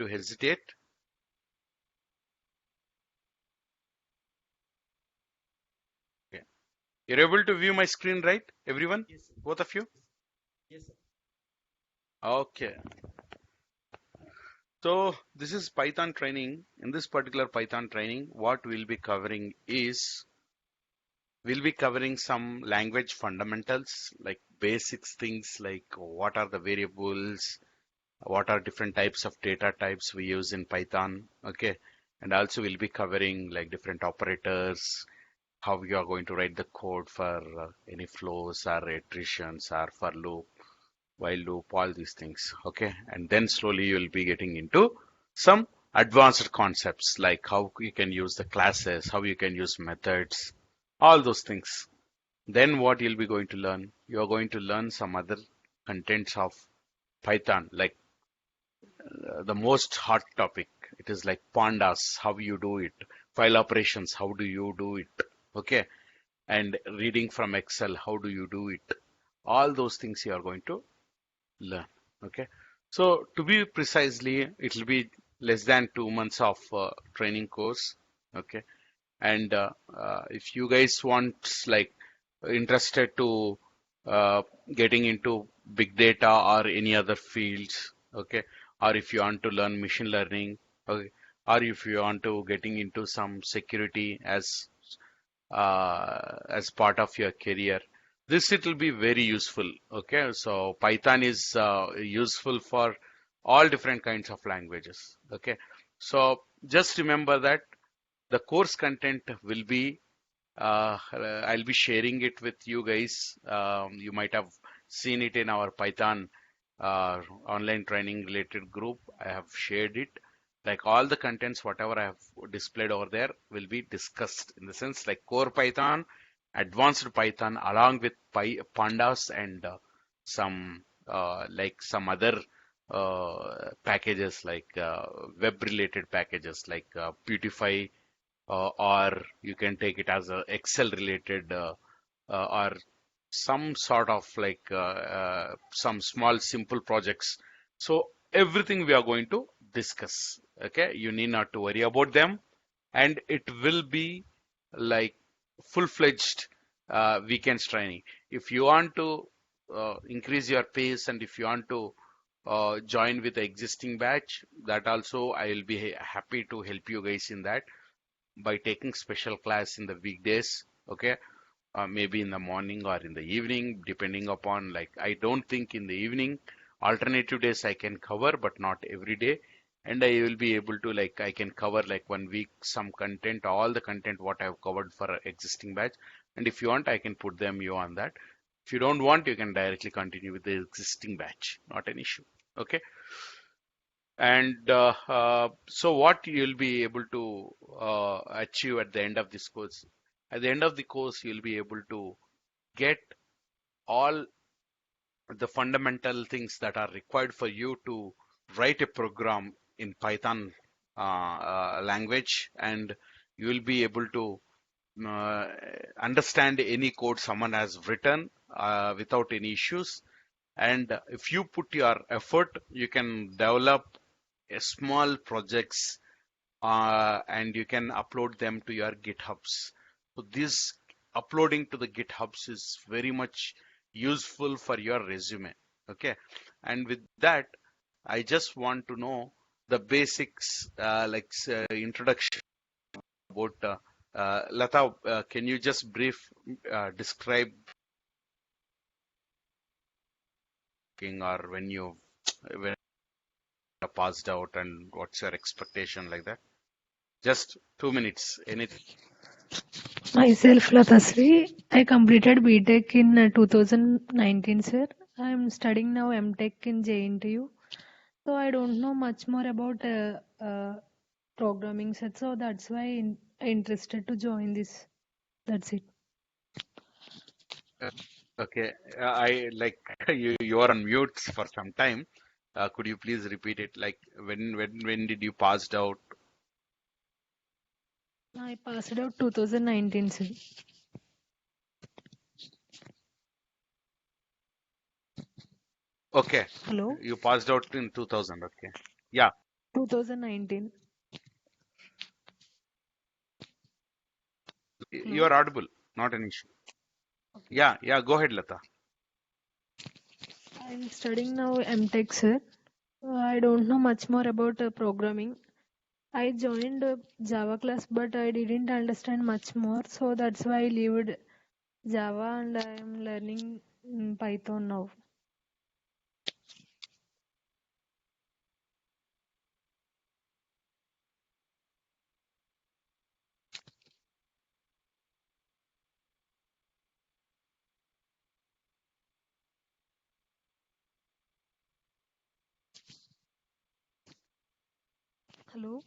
to hesitate. Okay. You're able to view my screen, right? Everyone? Yes, sir. Both of you? Yes, sir. Okay. So this is Python training. In this particular Python training, what we'll be covering is we'll be covering some language fundamentals, like basics things like what are the variables, what are different types of data types we use in Python. Okay. And also we'll be covering like different operators, how you are going to write the code for any flows or iterations or for loop, while loop, all these things. Okay. And then slowly you will be getting into some advanced concepts like how you can use the classes, how you can use methods, all those things. Then what you'll be going to learn? You are going to learn some other contents of Python, like the most hot topic. It is like pandas, how you do it, file operations, how do you do it? Okay. And reading from Excel, how do you do it? All those things you are going to learn. Okay. So to be precisely, it will be less than 2 months of training course. Okay. And if you guys want like interested to uh, getting into big data or any other fields, okay, or if you want to learn machine learning, okay, or if you want to getting into some security as part of your career, this it will be very useful. Okay, so Python is useful for all different kinds of languages. Okay, so just remember that the course content will be I'll be sharing it with you guys. You might have seen it in our Python uh, online training related group. I have shared it. Like all the contents, whatever I have displayed over there, will be discussed in the sense like core Python, advanced Python, along with pandas and some like some other packages like web related packages like Beautify, or you can take it as a Excel related or some sort of like some small simple projects. So everything we are going to discuss. Okay, you need not to worry about them, and it will be like full-fledged weekends training. If you want to increase your pace and if you want to join with the existing batch, that also I will be happy to help you guys in that by taking special class in the weekdays. Okay, maybe in the morning or in the evening, depending upon like I don't think in the evening. Alternative days I can cover, but not every day. And I will be able to like I can cover like 1 week some content, all the content what I have covered for a existing batch. And if you want, I can put them you on that. If you don't want, you can directly continue with the existing batch. Not an issue. Okay. And so what you'll be able to achieve at the end of this course? At the end of the course, you'll be able to get all the fundamental things that are required for you to write a program in Python language, and you will be able to uh, understand any code someone has written without any issues. And if you put your effort, you can develop a small projects and you can upload them to your GitHubs. So this uploading to the GitHubs is very much useful for your resume. Okay. And with that, I just want to know the basics, like introduction about Lata. Can you just brief describe or when you passed out and what's your expectation like that? Just 2 minutes. Anything. Myself, Latasri. I completed BTech in 2019, sir. I'm studying now MTech in JNTU. So I don't know much more about programming, sir. So that's why I'm interested to join this. That's it. Okay, I like you are on mute for some time. Could you please repeat it? Like when did you passed out? I passed out 2019, sir. Okay, Hello. you passed out in 2000. Okay, yeah. 2019. You Hello. are audible, not an issue. Okay. Yeah, yeah, go ahead, Lata. I'm studying now MTech, sir. I don't know much more about programming. I joined Java class, but I didn't understand much more, so that's why I leave Java and I am learning Python now. Hello.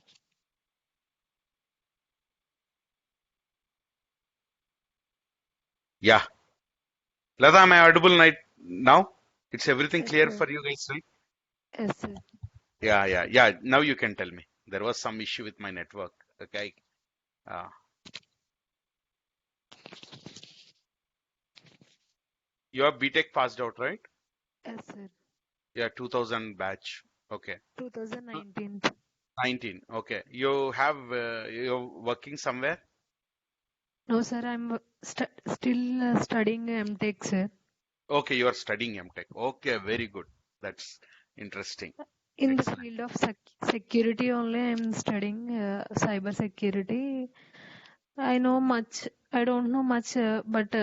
Yeah, Lata, am I audible night now? It's everything Yes, clear sir. for you guys, right? Yes, sir. Yeah, yeah, yeah. Now you can tell me. There was some issue with my network. Okay. Uh, you are BTech passed out, right? Yes, sir. Yeah, 2000 batch. Okay. 2019. 19. Okay. You're working somewhere? No, sir. I'm still studying MTech, sir. Okay, you are studying MTech. Okay, very good. That's interesting. In the Excellent. field of security only, I'm studying cyber security. I know much. I don't know much, but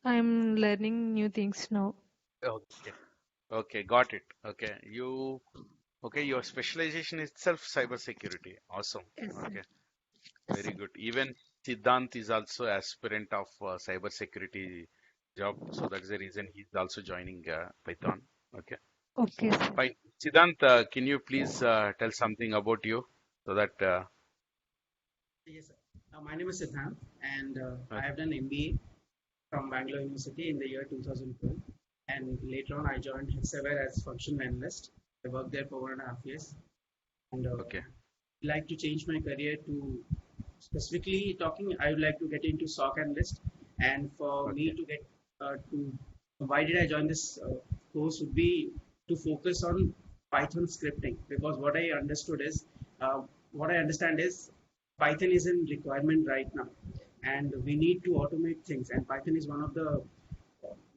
I'm learning new things now. Okay. Okay, got it. Okay, your specialization itself cybersecurity. Awesome. Yes, sir. Okay, Yes, very sir. good. Even Siddhant is also aspirant of cybersecurity job, so that's the reason he's also joining Python. Okay, Okay, sir. fine. Siddhant, can you please tell something about you so that Yes, sir. My name is Siddhant, and I okay, have done MBA from Bangalore University in the year 2012. And later on, I joined Hexaware as functional analyst. I worked there for 1.5 years, and okay, like to change my career to specifically talking. I would like to get into SOC analyst, and for me okay, to get to why did I join this course would be to focus on Python scripting because uh, what I understand is Python is in requirement right now, and we need to automate things. And Python is one of the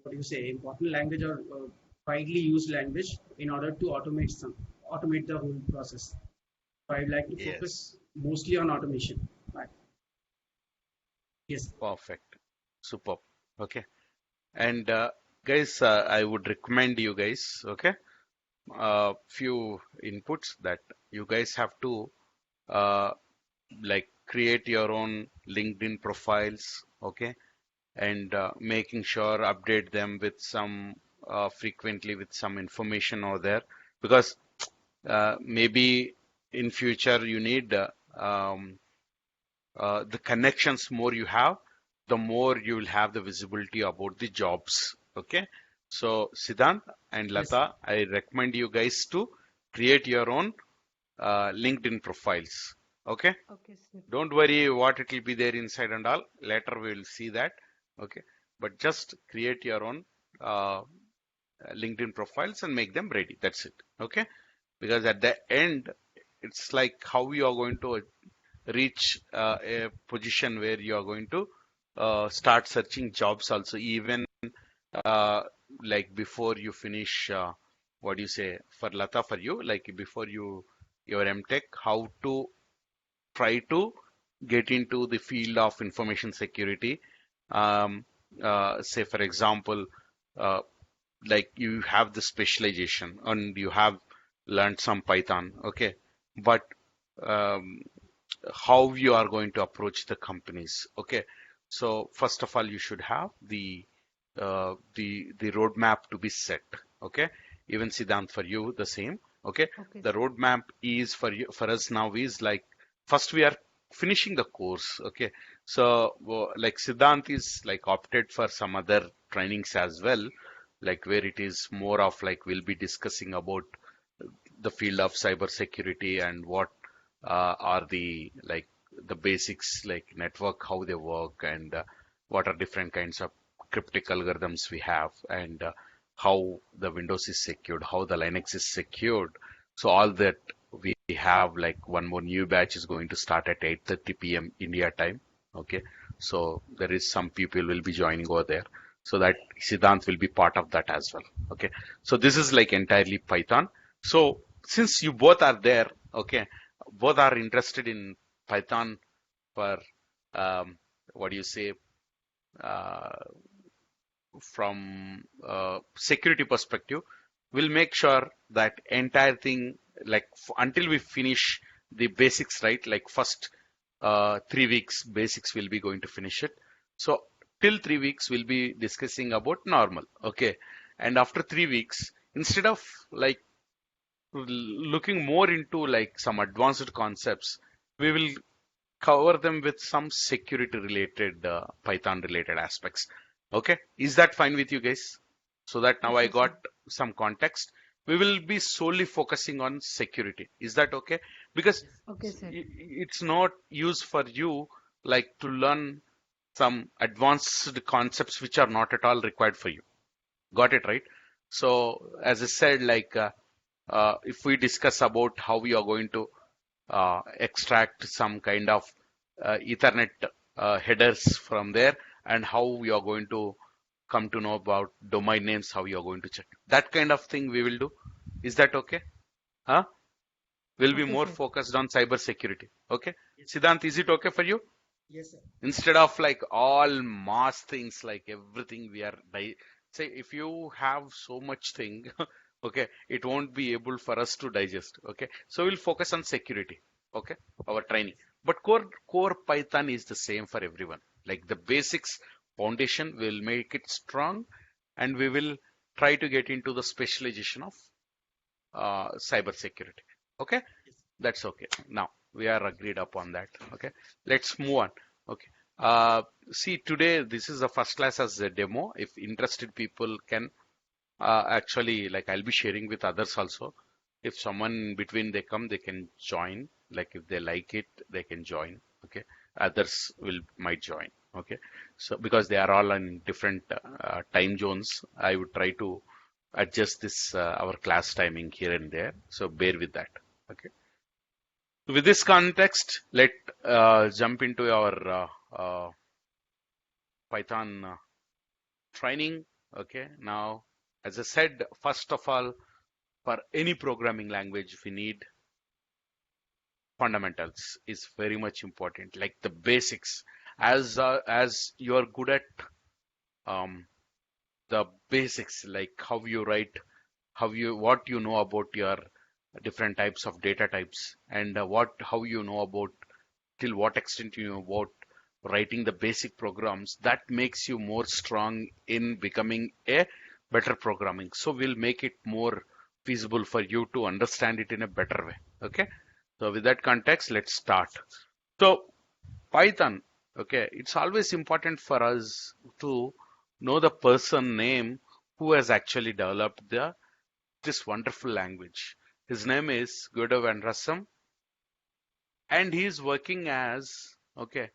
what do you say important language or widely used language in order to automate the whole process. So I'd like to yes, focus mostly on automation. Right. Yes. perfect, superb. Okay, and guys, I would recommend you guys. Okay, few inputs that you guys have to uh, like create your own LinkedIn profiles, okay, and making sure update them with some frequently with some information over there because maybe in future you need the connections more you have, the more you will have the visibility about the jobs. Okay, so Siddhant and Yes. Lata, I recommend you guys to create your own LinkedIn profiles. Okay, Okay, sir. don't worry what it will be there inside and all. Later we will see that. Okay, but just create your own uh, LinkedIn profiles and make them ready. That's it. Okay, because at the end, it's like how you are going to reach a position where you are going to start searching jobs also, even uh, like before you finish. What do you say for Lata for you? Like before your MTech, how to try to get into the field of information security. Um, say, for example, uh, like you have the specialization and you have learned some Python, okay, but um, how you are going to approach the companies, okay. So first of all, you should have the roadmap to be set, okay. Even Siddhant, for you the same, okay. Okay, The sir. roadmap is for you for us now is like first we are finishing the course, okay. So like Siddhant is like opted for some other trainings as well, like where it is more of like we'll be discussing about the field of cyber security and what are the like the basics like network how they work and what are different kinds of cryptic algorithms we have and how the Windows is secured, how the Linux is secured. So all that we have like one more new batch is going to start at 8:30 p.m. India time. Okay, so there is some people will be joining over there. So that Siddhant will be part of that as well. Okay, so this is like entirely Python. So since you both are there, okay, both are interested in Python for um, what do you say, uh, from security perspective, we'll make sure that entire thing, like until we finish the basics, right? Like first 3 weeks basics will be going to finish it. So till 3 weeks we'll be discussing about normal, okay? And after 3 weeks, instead of like looking more into like some advanced concepts, we will cover them with some security related Python related aspects. Okay, is that fine with you guys? So that now I Okay, got sir. some context. We will be solely focusing on security. Is that okay? Because Okay, sir. it's not use for you like to learn some advanced concepts which are not at all required for you. Got it right? So as I said, like if we discuss about how we are going to extract some kind of Ethernet headers from there, and how we are going to come to know about domain names, how you are going to check. That kind of thing we will do. Is that okay? Huh? We'll be Okay, more sir. focused on cyber security. Okay. Yes, Siddhant, is it okay for you? yes, sir. Instead of like all mass things, like everything we are say if you have so much thing, okay, it won't be able for us to digest. Okay, so we'll focus on security. Okay, our training, but core Python is the same for everyone. Like the basics foundation will make it strong, and we will try to get into the specialization of cyber security. Okay, Yes. that's okay. Now we are agreed upon that. Okay, let's move on. Okay. See, today this is the first class as a demo. If interested people can actually, like, I'll be sharing with others also. If someone in between they come, they can join. Like if they like it, they can join. Okay. Others will might join. Okay. So because they are all in different time zones, I would try to adjust this our class timing here and there. So bear with that. Okay. With this context, let jump into our Python training. Okay, now, as I said, first of all, for any programming language, we need fundamentals is very much important, like the basics. As you are good at um, the basics, like how you write, what you know about your different types of data types, and how you know about till what extent you know about writing the basic programs, that makes you more strong in becoming a better programming. So we'll make it more feasible for you to understand it in a better way. Okay. So with that context, let's start. So Python, okay, it's always important for us to know the person name who has actually developed this wonderful language. His name is Guido van Rossum, and he is working as, okay,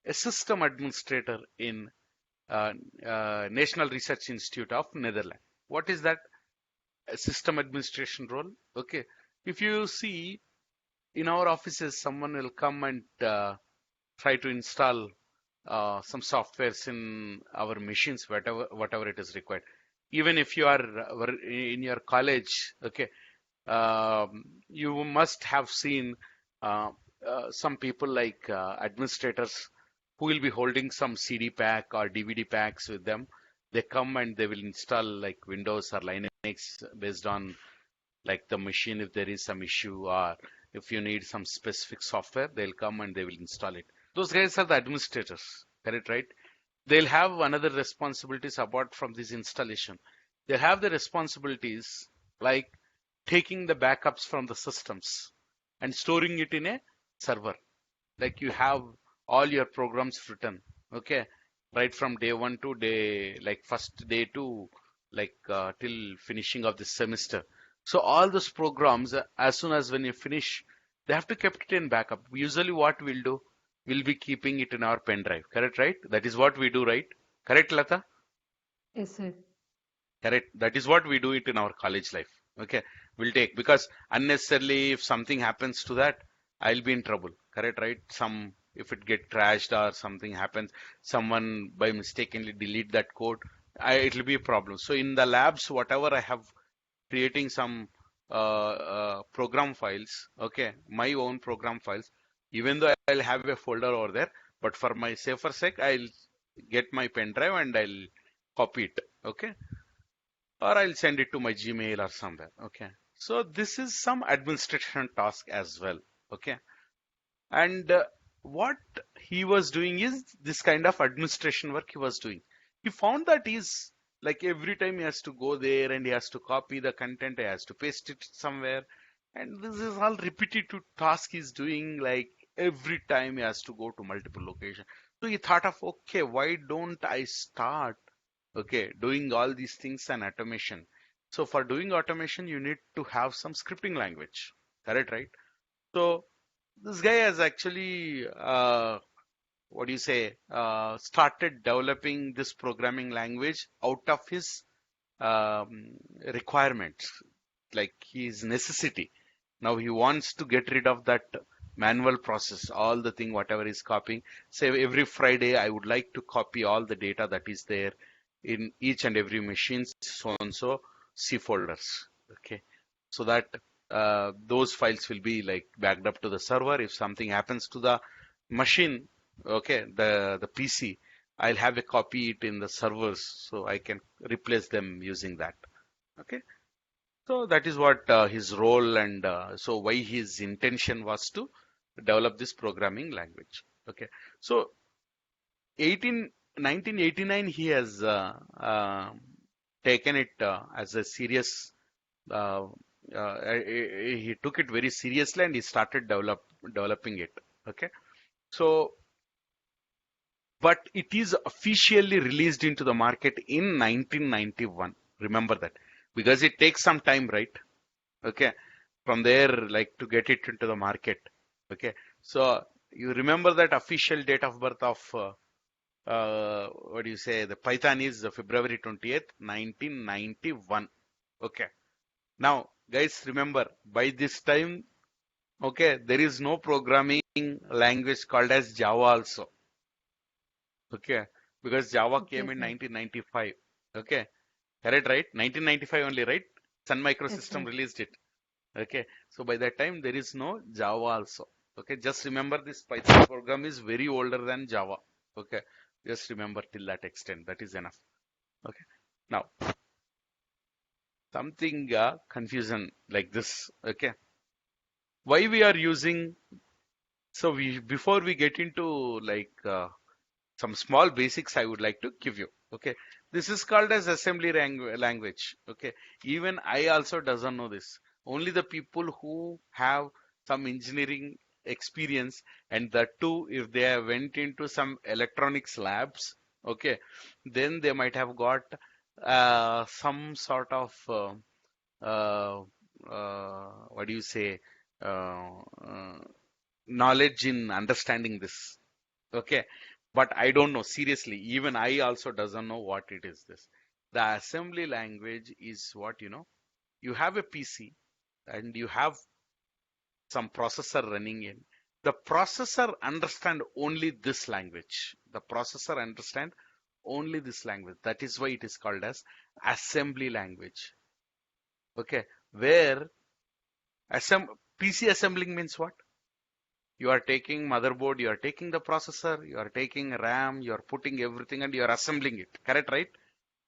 a system administrator in uh, National Research Institute of Netherlands. What is that? A system administration role? Okay. If you see in our offices, someone will come and try to install some softwares in our machines, whatever it is required. Even if you are in your college, okay, you must have seen uh, some people like administrators who will be holding some CD pack or DVD packs with them. They come and they will install like Windows or Linux based on like the machine if there is some issue, or if you need some specific software, they'll come and they will install it. Those guys are the administrators, correct, right? They'll have another responsibilities apart from this installation. They have the responsibilities like taking the backups from the systems and storing it in a server. Like you have all your programs written, okay, right from day one to day, like first day to like till finishing of the semester. So all those programs, as soon as when you finish, they have to keep it in backup. Usually what we'll do, we'll be keeping it in our pen drive, correct, right? That is what we do, right? Correct, Lata? Yes, sir. Correct. That is what we do it in our college life. Okay. will take, because unnecessarily if something happens to that, I'll be in trouble. Correct, right? Some, if it get trashed or something happens, someone by mistakenly delete that code, it'll be a problem. So in the labs, whatever I have creating some program files, okay, my own program files, even though I'll have a folder over there, but for my safer sake, I'll get my pen drive and I'll copy it, okay, or I'll send it to my Gmail or somewhere, okay. So this is some administration task as well, okay. And what he was doing is this kind of administration work he was doing. He found that he's like every time he has to go there and he has to copy the content, he has to paste it somewhere. And this is all repetitive task he's doing, like every time he has to go to multiple locations. So he thought of, okay, why don't I start, okay, doing all these things and automation. So for doing automation, you need to have some scripting language. Correct, right? So this guy has actually, what do you say, started developing this programming language out of his requirements, like his necessity. Now he wants to get rid of that manual process, all the thing, whatever is copying. Say every Friday, I would like to copy all the data that is there in each and every machine, so and so C folders. Okay, so that those files will be like backed up to the server. If something happens to the machine, okay, the PC, I'll have a copy it in the servers, so I can replace them using that. Okay, so that is what his role, and so why his intention was to develop this programming language. Okay, so 1989 he has taken it as a serious. Uh, he took it very seriously and he started developing it. Okay, so but it is officially released into the market in 1991. Remember that, because it takes some time, right? Okay, from there, like to get it into the market. Okay, so you remember that official date of birth of what do you say? The Python is February 20th, 1991. Okay, now guys, remember by this time, okay, there is no programming language called as Java also. Okay, because Java Okay, came in sir. 1995. Okay, correct, right? 1995 only, right? Sun Yes, Microsystem sir. released it. Okay, so by that time there is no Java also. Okay, just remember this Python program is very older than Java. Okay, just remember till that extent. That is enough. Okay, now something confusion like this. Okay, why we are using? So we, before we get into like some small basics, I would like to give you. Okay, this is called as assembly language. Okay, even I also doesn't know this. Only the people who have some engineering experience, and that too if they have went into some electronics labs, okay, then they might have got some sort of uh, what do you say, uh, uh, knowledge in understanding this. Okay, but I don't know. Seriously, even I also doesn't know what it is this. The assembly language is what, you have a PC and you have some processor running in. The processor understand only this language. The processor understand only this language. That is why it is called as assembly language. Okay, where PC assembling means what? You are taking motherboard, you are taking the processor, you are taking RAM, you are putting everything and you are assembling it. Correct, right?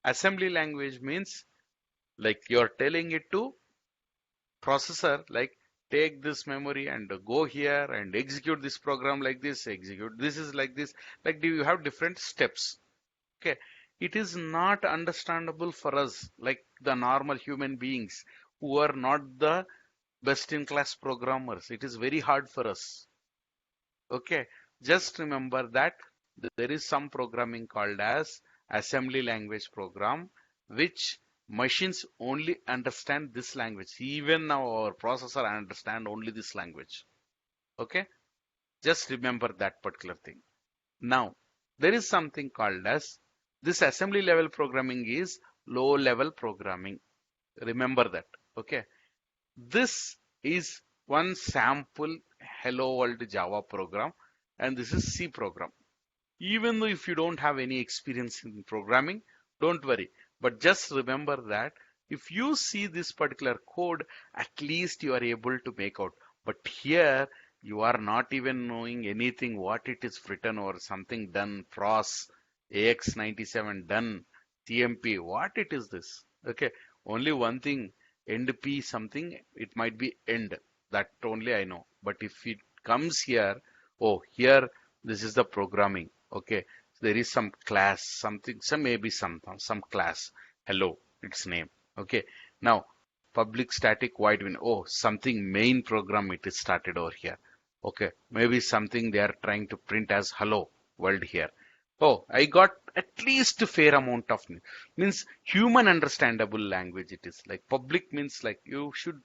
Assembly language means like you are telling it to processor, like take this memory and go here and execute this program like this, execute this is like this. Like, do you have different steps? Okay. It is not understandable for us, like the normal human beings who are not the best in class programmers. It is very hard for us. Okay, just remember that there is some programming called as assembly language program, which machines only understand this language. Even now our processor understand only this language. Okay, just remember that particular thing. Now, there is something called as this assembly level programming is low level programming. Remember that. Okay, This is one sample Hello World Java program, and this is C program. Even though if you don't have any experience in programming, don't worry. But just remember that if you see this particular code, at least you are able to make out. But here you are not even knowing anything what it is written or something done, FROS, AX97 done, CMP, what it is this? Okay, only one thing, end P something, it might be end. That only I know. But if it comes here, oh, here this is the programming. Okay, there is some class, something, some maybe some class. Hello, its name. Okay, now public static void win. Oh, something main program it is started over here. Okay, maybe something they are trying to print as hello world here. Oh, I got at least a fair amount of means human understandable language it is. Like public means like you should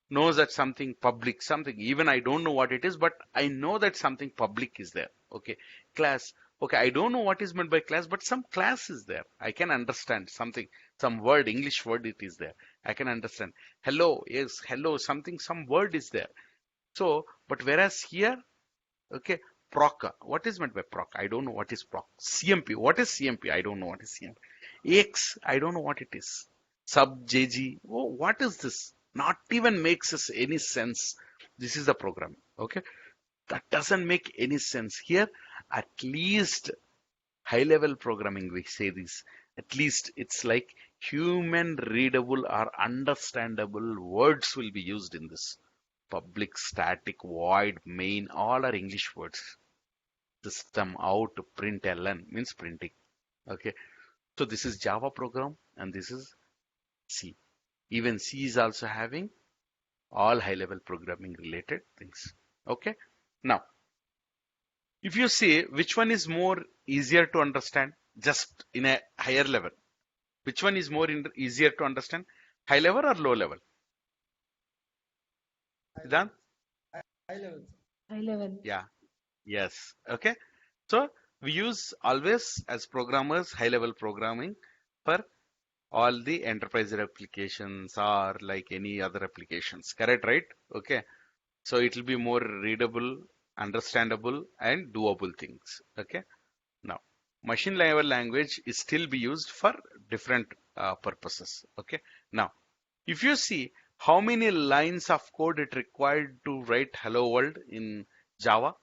knows that something public, something, even I don't know what it is, but I know that something public is there. Okay. Class. Okay. I don't know what is meant by class, but some class is there. I can understand something, some word, English word it is there. I can understand. Hello. Yes. Hello. Something, some word is there. So, but whereas here, okay, proc. What is meant by proc? I don't know what is proc. CMP. What is CMP? I don't know what is CMP. AX. I don't know what it is. Sub JG. Oh, what is this? Not even makes us any sense. This is the program. Okay. That doesn't make any sense. Here, at least high level programming, we say this. At least it's like human readable or understandable words will be used in this. Public, static, void, main, all are English words. System out, println means printing. Okay. So this is Java program and this is C. Even C is also having all high level programming related things. Okay. Now, if you see which one is more easier to understand just in a higher level, which one is more easier to understand, high level or low level? Siddhant? High level. High level. Yeah. Yes. Okay. So we use always as programmers high level programming for all the enterprise applications or like any other applications. Correct, right? Okay. So it will be more readable, understandable, and doable things. Okay. Now, machine level language is still be used for different purposes. Okay. Now, if you see how many lines of code it required to write hello world in Java,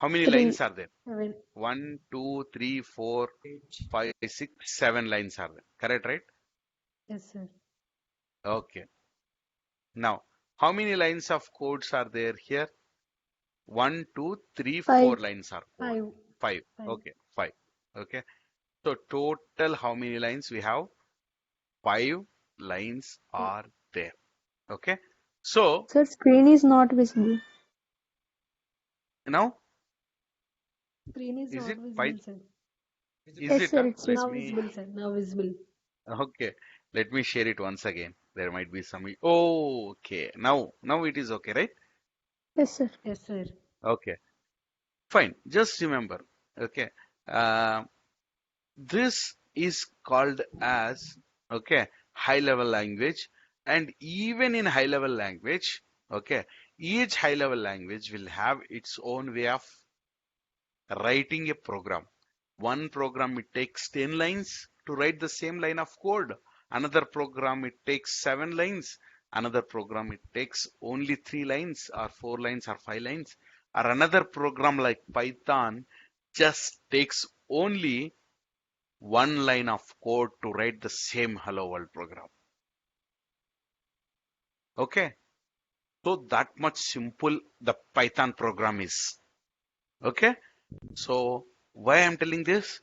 how many Three. lines are there? Seven. 1, 2, 3, 4, 8. 5, 6, 7 lines are there. Correct, right? Yes, sir. Okay. Now, how many lines of codes are there here? 1, 2, 3, 4 Five. lines are code. Five. 5. Five. Okay, 5. Okay. So total how many lines we have? 5 lines are there. Okay. So Sir, screen is not visible. now Screen is is not it 5? visible, sir. Is Yes, it? sir, it's Let Now me. visible, sir. Now visible. Okay. Let me share it once again. There might be some. Oh, okay. Now it is okay, right? yes, sir. Yes, sir. Okay. Fine. Just remember. Okay. Uh, this is called as okay high level language, and even in high level language, okay, each high level language will have its own way of writing a program. One program it takes 10 lines to write the same line of code. Another program it takes 7 lines. Another program it takes only 3 lines or 4 lines or 5 lines. Or another program like Python just takes only one line of code to write the same hello world program. Okay. So that much simple the Python program is. Okay. So why I'm telling this?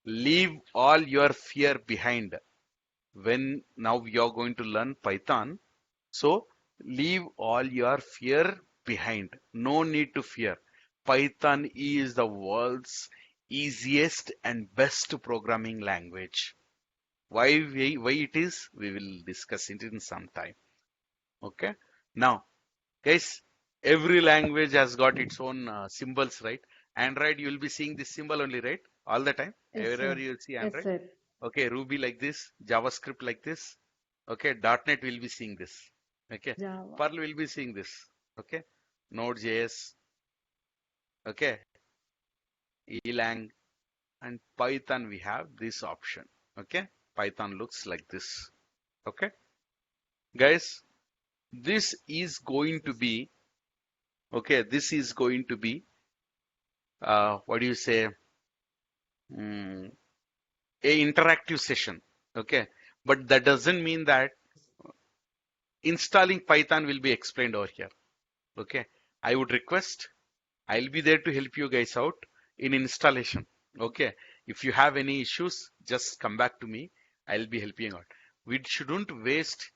Leave all your fear behind when now you're going to learn Python. So leave all your fear behind. No need to fear. Python is the world's easiest and best programming language. Why it is? We will discuss it in some time. Okay. Now, guys, every language has got its own symbols, right? Android, you will be seeing this symbol only, right? All the time. Yes, Wherever sir. you will see Yes, Android. sir. Okay, Ruby like this, JavaScript like this. Okay, .NET will be seeing this. Okay, Java. Perl will be seeing this. Okay, Node.js. Okay, Elang, and Python we have this option. Okay, Python looks like this. Okay, guys, this is going to be this is going to be what do you say? Mm, a interactive session. Okay, but that doesn't mean that installing Python will be explained over here. Okay, I would request I'll be there to help you guys out in installation. Okay, if you have any issues, just come back to me. I'll be helping out. We shouldn't waste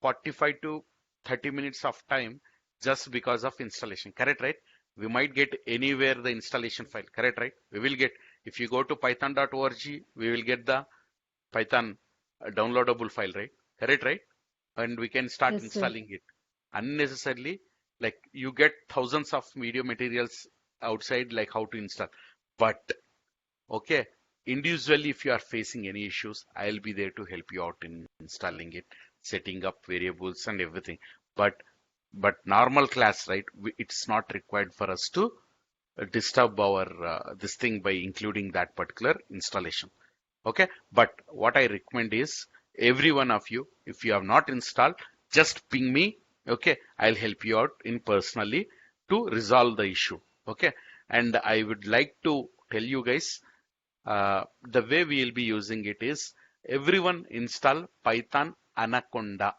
45 to 30 minutes of time just because of installation. Correct, right? We might get anywhere the installation file. Correct, right? We will get, if you go to python.org, we will get the Python downloadable file, right? Correct, right? And we can start Yes, sir. installing it unnecessarily. Like you get thousands of video materials outside, like how to install. But okay, individually, if you are facing any issues, I'll be there to help you out in installing it, setting up variables and everything. But normal class, right? It's not required for us to disturb our this thing by including that particular installation. Okay, but what I recommend is every one of you, if you have not installed, just ping me. Okay, I'll help you out in personally to resolve the issue. Okay, and I would like to tell you guys the way we will be using it is everyone install Python Anaconda.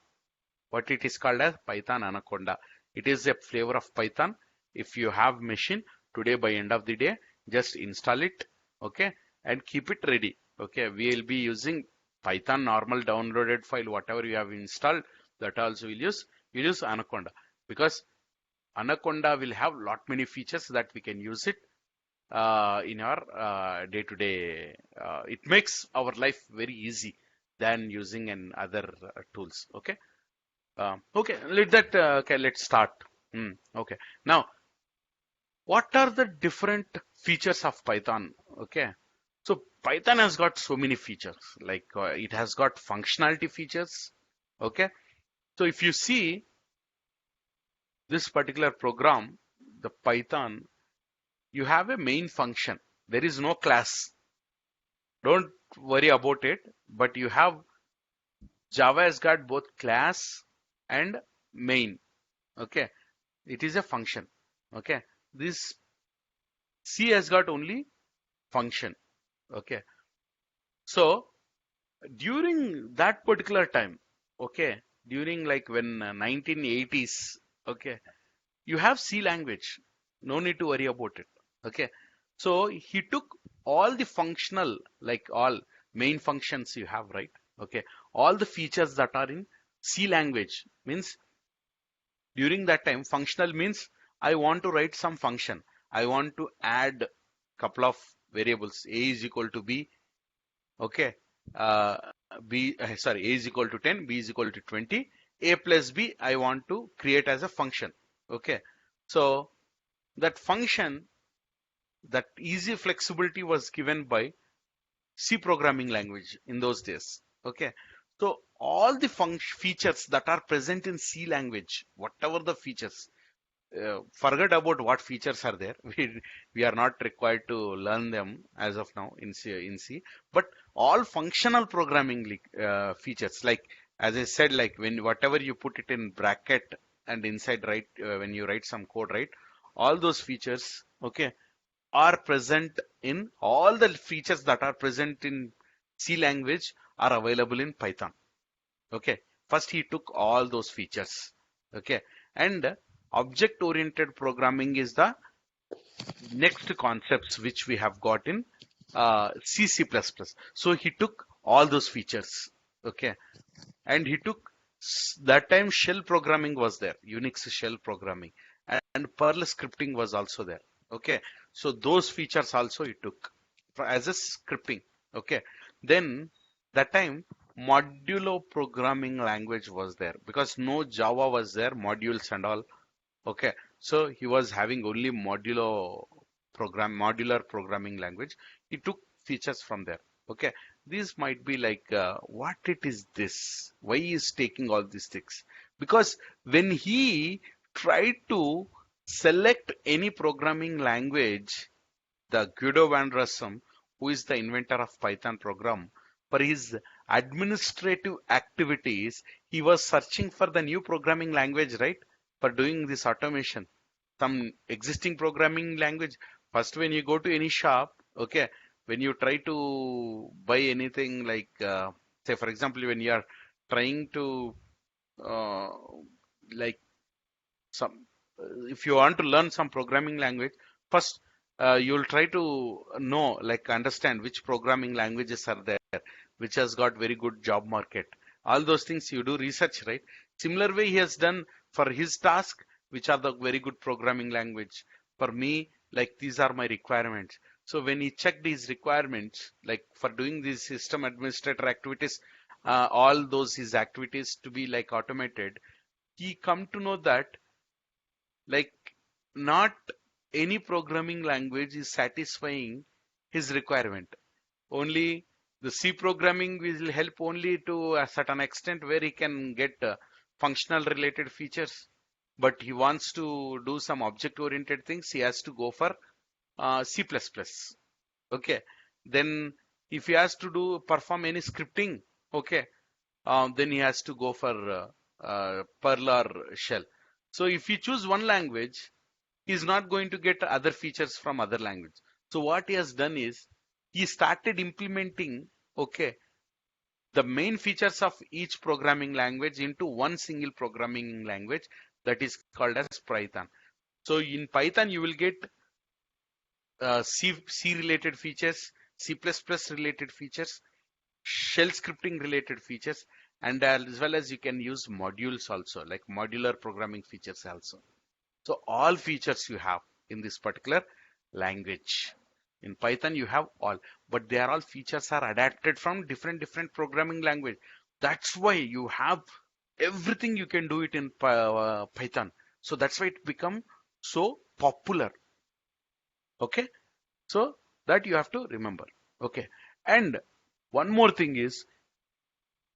What it is called as Python Anaconda. It is a flavor of Python. If you have machine today, by end of the day, just install it. Okay, and keep it ready. Okay, we will be using Python normal downloaded file, whatever you have installed, that also will use. We'll use Anaconda because Anaconda will have lot many features that we can use it in our day-to-day. It makes our life very easy than using an other tools. Okay. Okay. Okay. Let's start. Okay. Now, what are the different features of Python? Okay. So Python has got so many features. Like it has got functionality features. Okay. So if you see this particular program, the Python, you have a main function. There is no class. Don't worry about it. But you have Java has got both class and main. Okay. It is a function. Okay. This C has got only function. Okay. So during that particular time, okay, during like when 1980s, okay, you have C language. No need to worry about it. Okay. So he took all the functional, like all main functions you have, right? Okay. All the features that are in C language means during that time, functional means I want to write some function. I want to add couple of variables. A is equal to B. Okay. Uh, A is equal to 10, B is equal to 20. A plus B, I want to create as a function. Okay. So that function, that easy flexibility was given by C programming language in those days. Okay. So all the features that are present in C language, whatever the features, forget about what features are there. We are not required to learn them as of now in C. But all functional programming features, like as I said, like when whatever you put it in bracket and inside, right, when you write some code, right, all those features, okay, are present in all the features that are present in C language are available in Python. Okay, first he took all those features. Okay, and object oriented programming is the next concepts which we have got in C++. So he took all those features. Okay, and he took that time shell programming was there, Unix shell programming, and Perl scripting was also there. Okay, so those features also he took as a scripting. Okay, then that time modulo programming language was there because no Java was there, modules and all. Okay, so he was having only modular programming language. He took features from there. Okay, these might be like, what it is this? Why he is taking all these things? Because when he tried to select any programming language, the Guido van Rossum, who is the inventor of Python program, for his administrative activities, he was searching for the new programming language, right? For doing this automation. Some existing programming language. First, when you go to any shop, okay, when you try to buy anything like, say, for example, when you are trying to, uh, like, some, if you want to learn some programming language, first you'll try to know, like, understand which programming languages are there, which has got very good job market. All those things you do research, right? Similar way he has done for his task, which are the very good programming language. For me, like, these are my requirements. So when he checked his requirements, like for doing these system administrator activities, all those his activities to be like automated, he come to know that, like, not any programming language is satisfying his requirement. Only the C programming will help only to a certain extent where he can get functional related features. But he wants to do some object oriented things, he has to go for C++. Okay. Then if he has to do perform any scripting, okay, then he has to go for Perl or Shell. So if you choose one language, he's not going to get other features from other language. So what he has done is he started implementing, okay, the main features of each programming language into one single programming language that is called as Python. So in Python, you will get C related features, C++ related features, shell scripting related features, and as well as you can use modules also, like modular programming features also. So all features you have in this particular language. In Python, you have all, but they are all features are adapted from different programming language. That's why you have everything you can do it in Python. So that's why it become so popular. Okay. So that you have to remember. Okay. And one more thing is,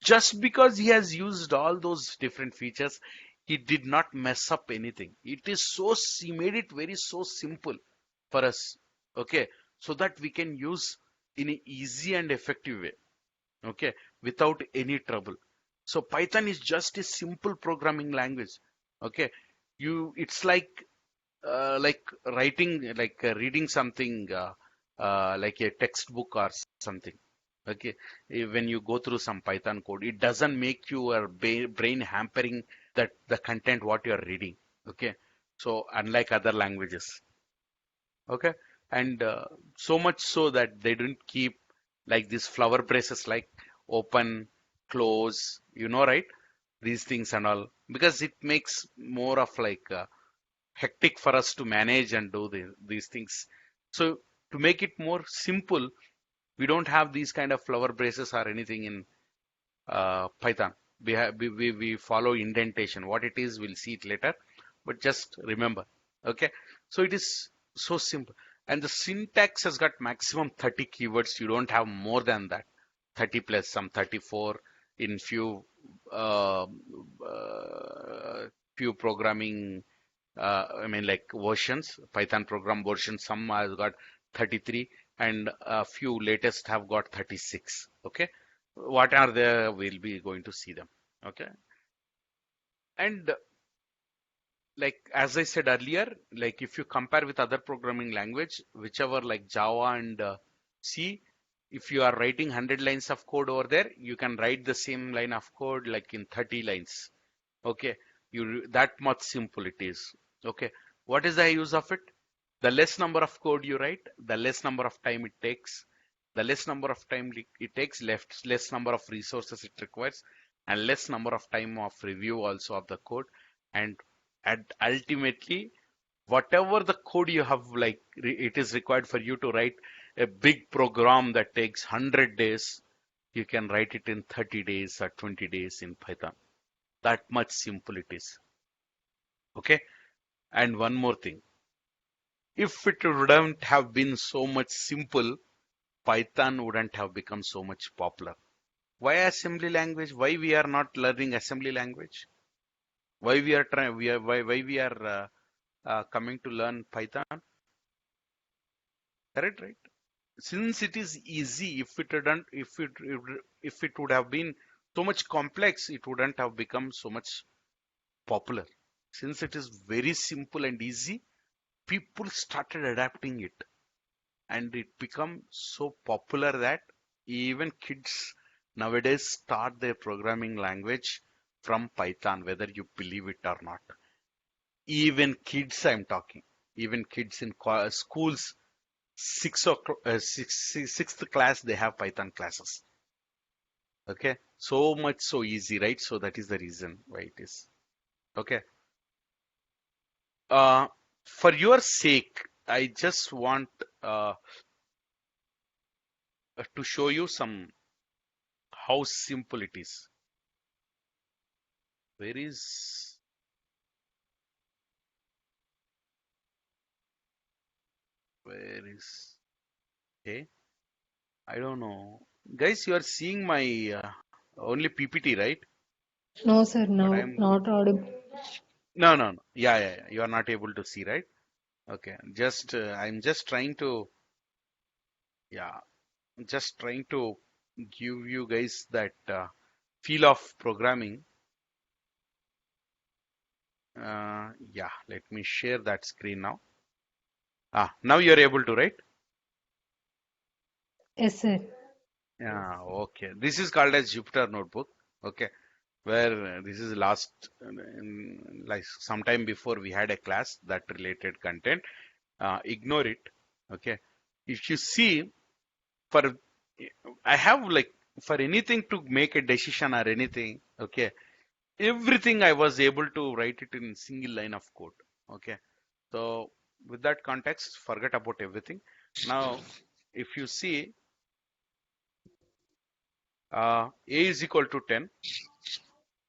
just because he has used all those different features, he did not mess up anything. It is so, he made it very so simple for us. Okay. So that we can use in an easy and effective way. Okay. Without any trouble. So Python is just a simple programming language. Okay. It's like writing, like reading something, like a textbook or something. Okay, when you go through some Python code, it doesn't make your brain hampering that the content what you are reading. Okay, so unlike other languages. Okay, and so much so that they don't keep like these flower braces, like open, close, right? These things and all, because it makes more of like hectic for us to manage and do these things. So to make it more simple, we don't have these kind of flower braces or anything in Python. We follow indentation. What it is, we'll see it later, but just remember. Okay, so it is so simple, and the syntax has got maximum 30 keywords. You don't have more than that. 30 plus some 34 in few programming. I mean, like versions, Python program versions. Some has got 33, and a few latest have got 36. Okay, what are there? We'll be going to see them. Okay, and like as I said earlier, like if you compare with other programming language, whichever like Java and C, if you are writing 100 lines of code over there, you can write the same line of code like in 30 lines. Okay, that much simple it is. Okay, what is the use of it? The less number of code you write, the less number of time it takes. The less number of time it takes, less number of resources it requires, and less number of time of review also of the code. And ultimately, whatever the code you have, like it is required for you to write a big program that takes 100 days, you can write it in 30 days or 20 days in Python. That much simple it is. Okay. And one more thing, if it wouldn't have been so much simple, Python wouldn't have become so much popular. Why assembly language? Why we are not learning assembly language? Why we are trying? Why we are coming to learn Python? Correct, right? Since it is easy, if it would have been so much complex, it wouldn't have become so much popular. Since it is very simple and easy, people started adapting it, and it become so popular that even kids nowadays start their programming language from Python, whether you believe it or not. Even kids, I'm talking, even kids in schools, sixth class, they have Python classes. Okay, so much so easy, right? So that is the reason why it is. Okay. Uh, for your sake, I just want to show you some how simple it is. Where is where is okay? I don't know, guys. You are seeing my only PPT, right? No, sir, But no, I'm not audible. no. Yeah. You are not able to see, right? Okay. Just I'm just trying to yeah, just trying to give you guys that feel of programming. Yeah, let me share that screen now. Now you're able to, right? Yes, sir. Yeah, okay. This is called as Jupyter Notebook. Okay, where this is last, like sometime before we had a class that related content. Ignore it. Okay. If you see, for I have like for anything to make a decision or anything, okay, everything I was able to write it in single line of code. Okay. So with that context, forget about everything. Now, if you see, A is equal to 10,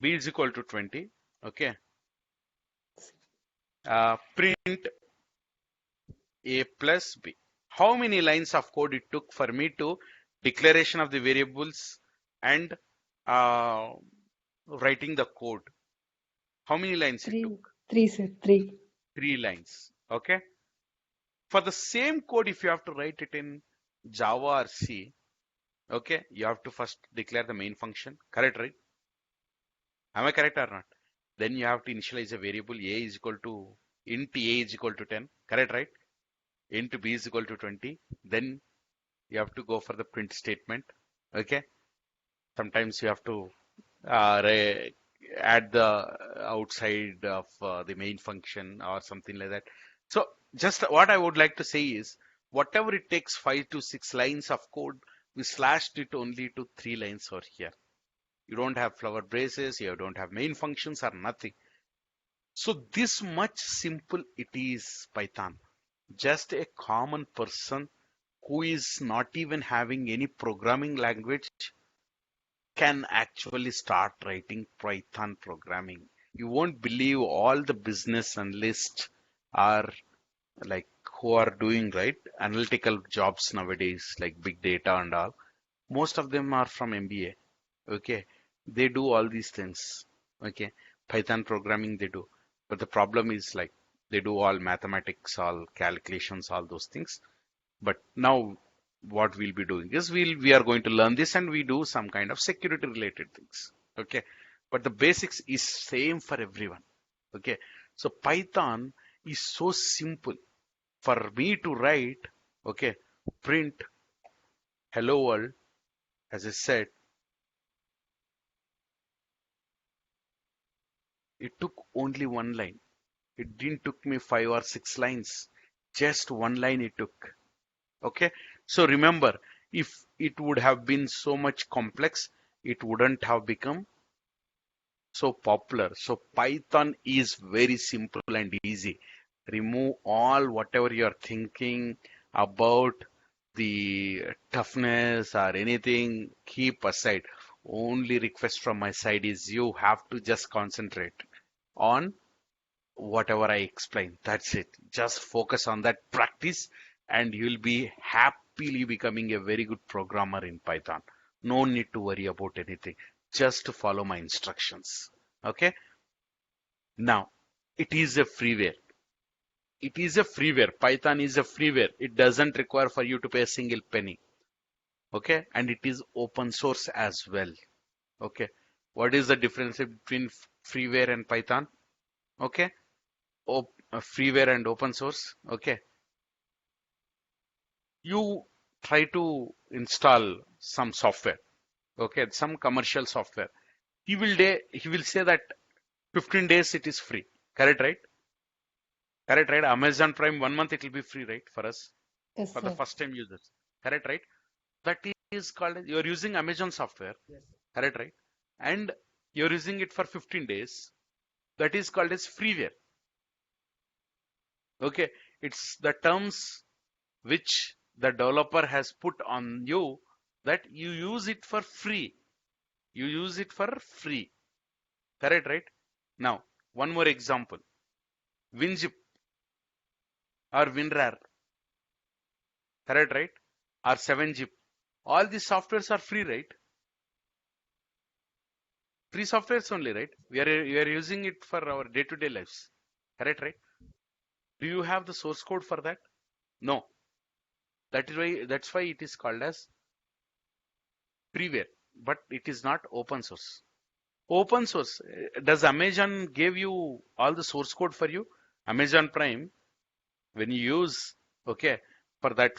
B is equal to 20. Okay. Print A plus B. How many lines of code it took for me to declaration of the variables and uh, writing the code? How many lines it Three, took? three, sir, three. 3 lines. Okay. For the same code, if you have to write it in Java or C, okay, you have to first declare the main function. Correct, right? Am I correct or not? Then you have to initialize a variable A is equal to int A is equal to 10. Correct, right? Int B is equal to 20. Then you have to go for the print statement. Okay. Sometimes you have to add the outside of the main function or something like that. So just what I would like to say is whatever it takes 5 to 6 lines of code, we slashed it only to 3 lines over here. You don't have flower braces, you don't have main functions or nothing. So this much simple it is Python. Just a common person who is not even having any programming language can actually start writing Python programming. You won't believe all the business analysts are like who are doing right analytical jobs nowadays, like big data and all. Most of them are from MBA. Okay, they do all these things. Okay, Python programming they do, but the problem is like they do all mathematics, all calculations, all those things. But now what we'll be doing is we are going to learn this and we do some kind of security related things. Okay. But the basics is same for everyone. Okay. So Python is so simple for me to write. Okay. Print hello world. As I said, it took only one line. It didn't took me 5 or 6 lines. Just one line it took. Okay. So remember, if it would have been so much complex, it wouldn't have become so popular. So Python is very simple and easy. Remove all whatever you're thinking about the toughness or anything, keep aside. Only request from my side is you have to just concentrate on whatever I explain. That's it. Just focus on that practice and you'll be happy happily becoming a very good programmer in Python. No need to worry about anything. Just follow my instructions. Okay. Now, it is a freeware. It is a freeware. Python is a freeware. It doesn't require for you to pay a single penny. Okay. And it is open source as well. Okay. What is the difference between freeware and Python? Okay. Freeware and open source. Okay. You try to install some software. Okay. Some commercial software. He will say that 15 days it is free. Correct, right? Correct, right? Amazon Prime 1 month it will be free, right? For us, Yes, for the sir. first time users. Correct, right? That is called, you're using Amazon software. Yes. Correct, right? And you're using it for 15 days. That is called as freeware. Okay. It's the terms which the developer has put on you that you use it for free. You use it for free. Correct, right? Now, one more example. WinZip or WinRAR. Correct, right? Or 7-zip. All these softwares are free, right? Free softwares only, right? We are using it for our day-to-day lives. Correct, right? Do you have the source code for that? No. That's why it is called as freeware, but it is not open source. Open source. Does Amazon give you all the source code for you? Amazon Prime, when you use, okay, for that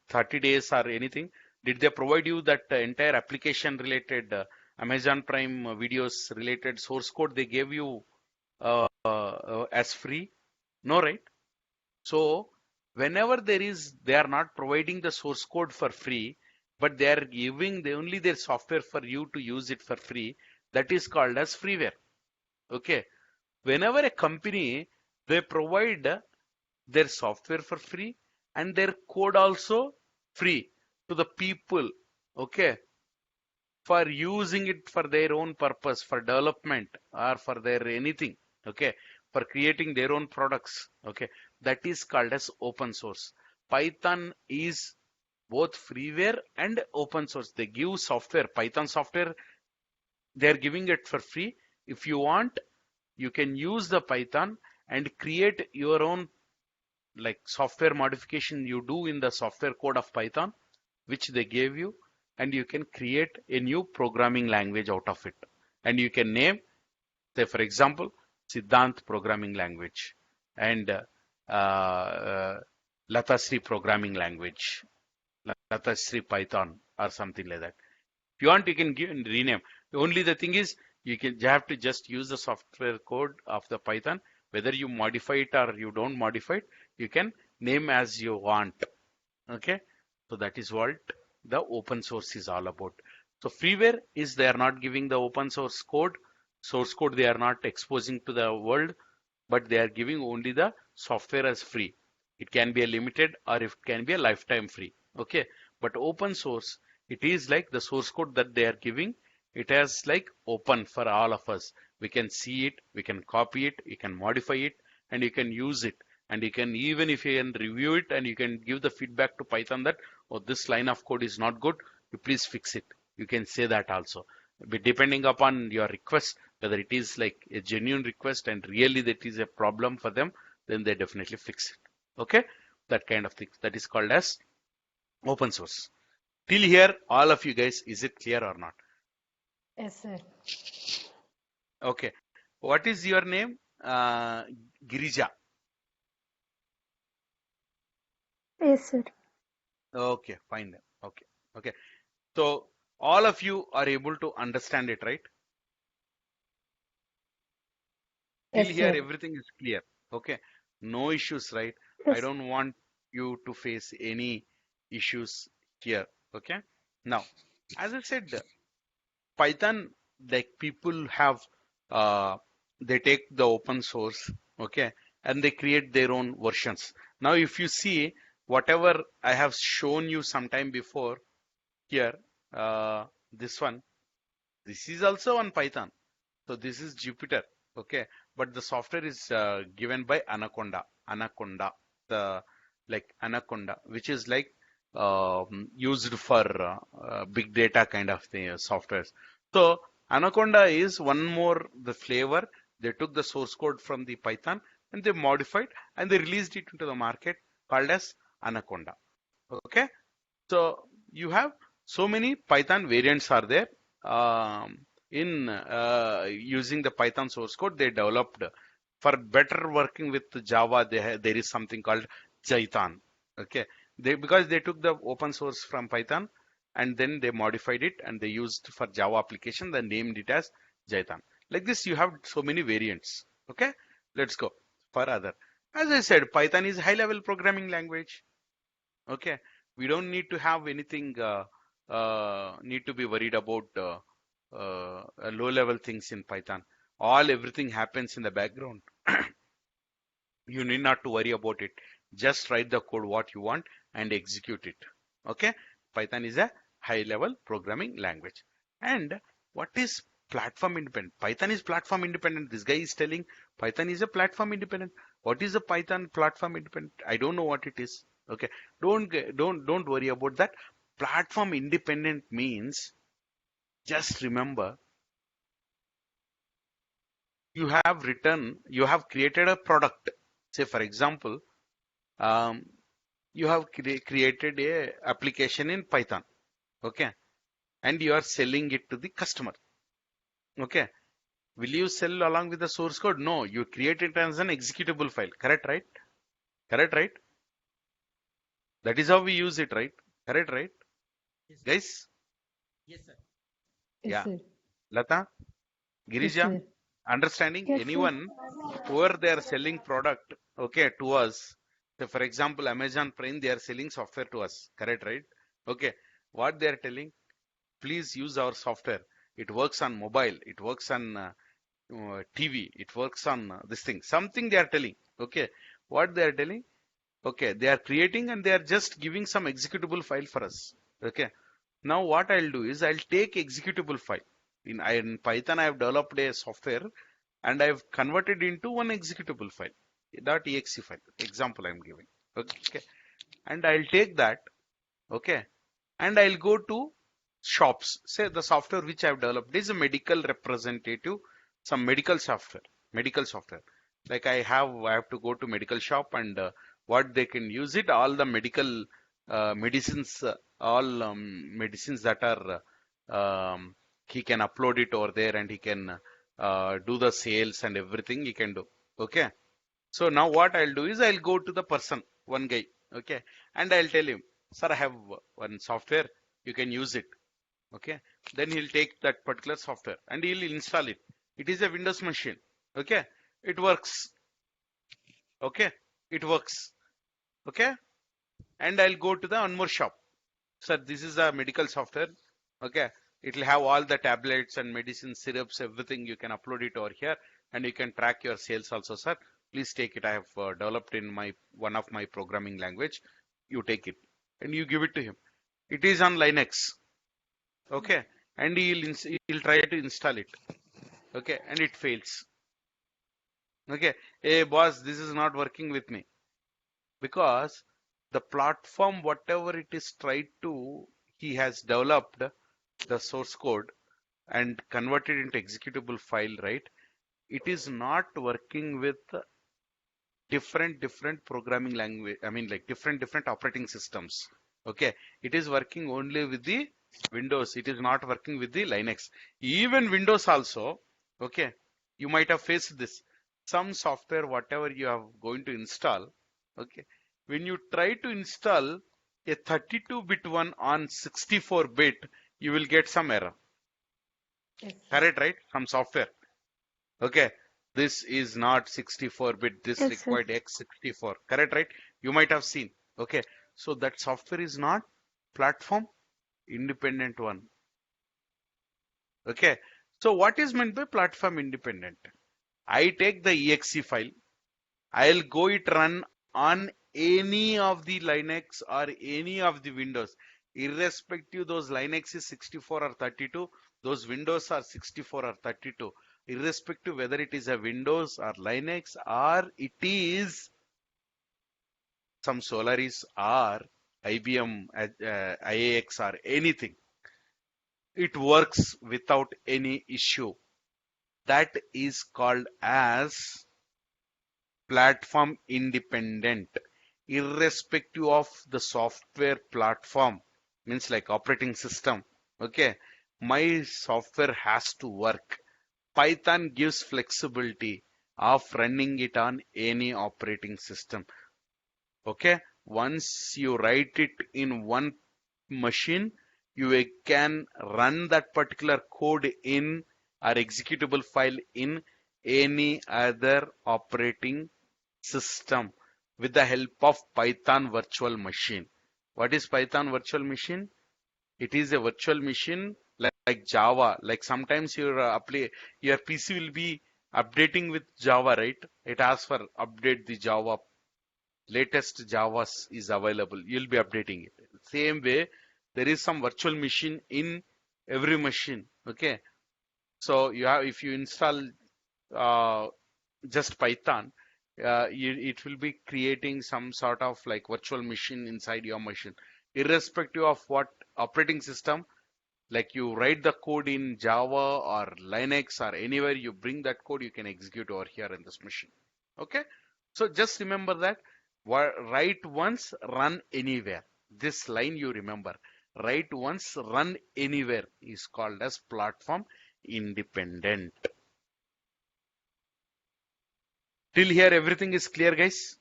30 days or anything, did they provide you that entire application related Amazon Prime videos related source code they gave you as free? No, right? So whenever they are not providing the source code for free, but they are giving only their software for you to use it for free. That is called as freeware. Okay. Whenever a company, they provide their software for free and their code also free to the people. Okay. For using it for their own purpose, for development or for their anything. Okay. For creating their own products. Okay. That is called as open source. Python is both freeware and open source. They give software, Python software, they're giving it for free. If you want, you can use the Python and create your own like software modification you do in the software code of Python, which they gave you, and you can create a new programming language out of it. And you can name, say for example, Siddhant programming language and Latasri programming language, Latasri Python or something like that. If you want, you can give and rename. Only the thing is, you have to just use the software code of the Python. Whether you modify it or you don't modify it, you can name as you want. Okay. So that is what the open source is all about. So freeware is they are not giving the open source code. Source code they are not exposing to the world, but they are giving only the software as free. It can be a limited or it can be a lifetime free. Okay. But open source, it is like the source code that they are giving. It has like open for all of us. We can see it, we can copy it, you can modify it, and you can use it. And you can, even if you can review it and you can give the feedback to Python that, oh, this line of code is not good, you please fix it. You can say that also. But depending upon your request, whether it is like a genuine request and really that is a problem for them, then they definitely fix it. Okay. That kind of thing. That is called as open source. Till here, all of you guys, is it clear or not? Yes, sir. Okay. What is your name? Girija. Yes, sir. Okay, fine then. Okay. Okay. So all of you are able to understand it, right? Till Yes, here, sir. everything is clear. Okay. No issues, right? I Yes. don't want you to face any issues here. Okay. Now, as I said, Python, like people have, they take the open source, okay, and they create their own versions. Now, if you see whatever I have shown you sometime before here, this one, this is also on Python. So this is Jupyter, okay, but the software is given by Anaconda, the like Anaconda, which is like used for big data kind of thing, softwares. So Anaconda is one more the flavor. They took the source code from the Python and they modified and they released it into the market called as Anaconda. Okay, so you have so many Python variants are there. In using the Python source code, they developed for better working with Java. There is something called Jython. Okay, because they took the open source from Python and then they modified it and they used for Java application. They named it as Jython. Like this, you have so many variants. Okay, let's go for other. As I said, Python is high-level programming language. Okay, we don't need to have anything need to be worried about low level things in Python. Everything happens in the background. You need not to worry about it. Just write the code what you want and execute it. Okay, Python is a high level programming language. And what is platform independent? Python is platform independent. This guy is telling Python is a platform independent. What is a Python platform independent? I don't know what it is. Okay, don't worry about that. Platform independent means, just remember, you have created a product. Say for example, um, you have created a application in Python. Okay, and you are selling it to the customer. Okay, will you sell along with the source code? No, you create it as an executable file. Correct, right? Correct, right? That is how we use it, right? Correct, right? Yes, sir. Guys? Yes, sir. Yes, Yeah. sir. Lata, Yes, Girija, sir. understanding? Yes, sir. Anyone whoever they are selling product, okay, to us. So for example, Amazon Prime, they are selling software to us. Correct, right? Okay. What they are telling? Please use our software. It works on mobile. It works on TV. It works on this thing. Something they are telling. Okay. What they are telling? Okay. They are creating and they are just giving some executable file for us. Okay. Now what I'll do is I'll take executable file. In Python, I have developed a software and I've converted into one executable file, .exe file. Example I'm giving. Okay. And I'll take that. Okay. And I'll go to shops. Say the software which I've developed is a medical representative, some medical software, medical software. Like I have to go to medical shop and what they can use it, all the medical medicines, all medicines that are, he can upload it over there and he can do the sales and everything he can do. Okay. So now what I'll do is I'll go to the person, one guy. Okay. And I'll tell him, sir, I have one software. You can use it. Okay. Then he'll take that particular software and he'll install it. It is a Windows machine. Okay. It works. Okay. It works. Okay. And I'll go to the one more shop. Sir, this is a medical software. Okay. It will have all the tablets and medicine syrups, everything. You can upload it over here and you can track your sales also, sir. Please take it. I have developed in my one of my programming language. You take it and you give it to him. It is on Linux. Okay. And he'll try to install it. Okay. And it fails. Okay. Hey boss, this is not working with me because the platform, whatever it is tried to, he has developed the source code and converted into executable file, right? It is not working with different programming language. I mean, like different operating systems. Okay, it is working only with the Windows. It is not working with the Linux. Even Windows also. Okay, you might have faced this. Some software, whatever you are going to install. Okay, when you try to install a 32-bit one on 64-bit, you will get some error. Yes, sir. Correct, right? Some software. Okay, this is not 64-bit. This Yes, sir. required x64. Correct, right? You might have seen. Okay, so that software is not platform independent one. Okay, so what is meant by platform independent? I take the exe file. I'll go it run on any of the Linux or any of the Windows, irrespective those Linux is 64 or 32, those Windows are 64 or 32, irrespective whether it is a Windows or Linux or it is some Solaris or IBM, IAX or anything. It works without any issue. That is called as platform independent, irrespective of the software platform, means like operating system. Okay, my software has to work. Python gives flexibility of running it on any operating system. Okay, once you write it in one machine, you can run that particular code in or executable file in any other operating system with the help of Python virtual machine. What is Python virtual machine? It is a virtual machine like Java. Like sometimes your PC will be updating with Java, right? It asks for update the Java. Latest Java is available. You'll be updating it. Same way, there is some virtual machine in every machine. Okay. So if you install uh, just Python, it will be creating some sort of like virtual machine inside your machine, irrespective of what operating system. Like you write the code in Java or Linux or anywhere, you bring that code, you can execute over here in this machine. Okay, so just remember that write once, run anywhere. This line you remember. Write once, run anywhere is called as platform independent. Till here, everything is clear, guys.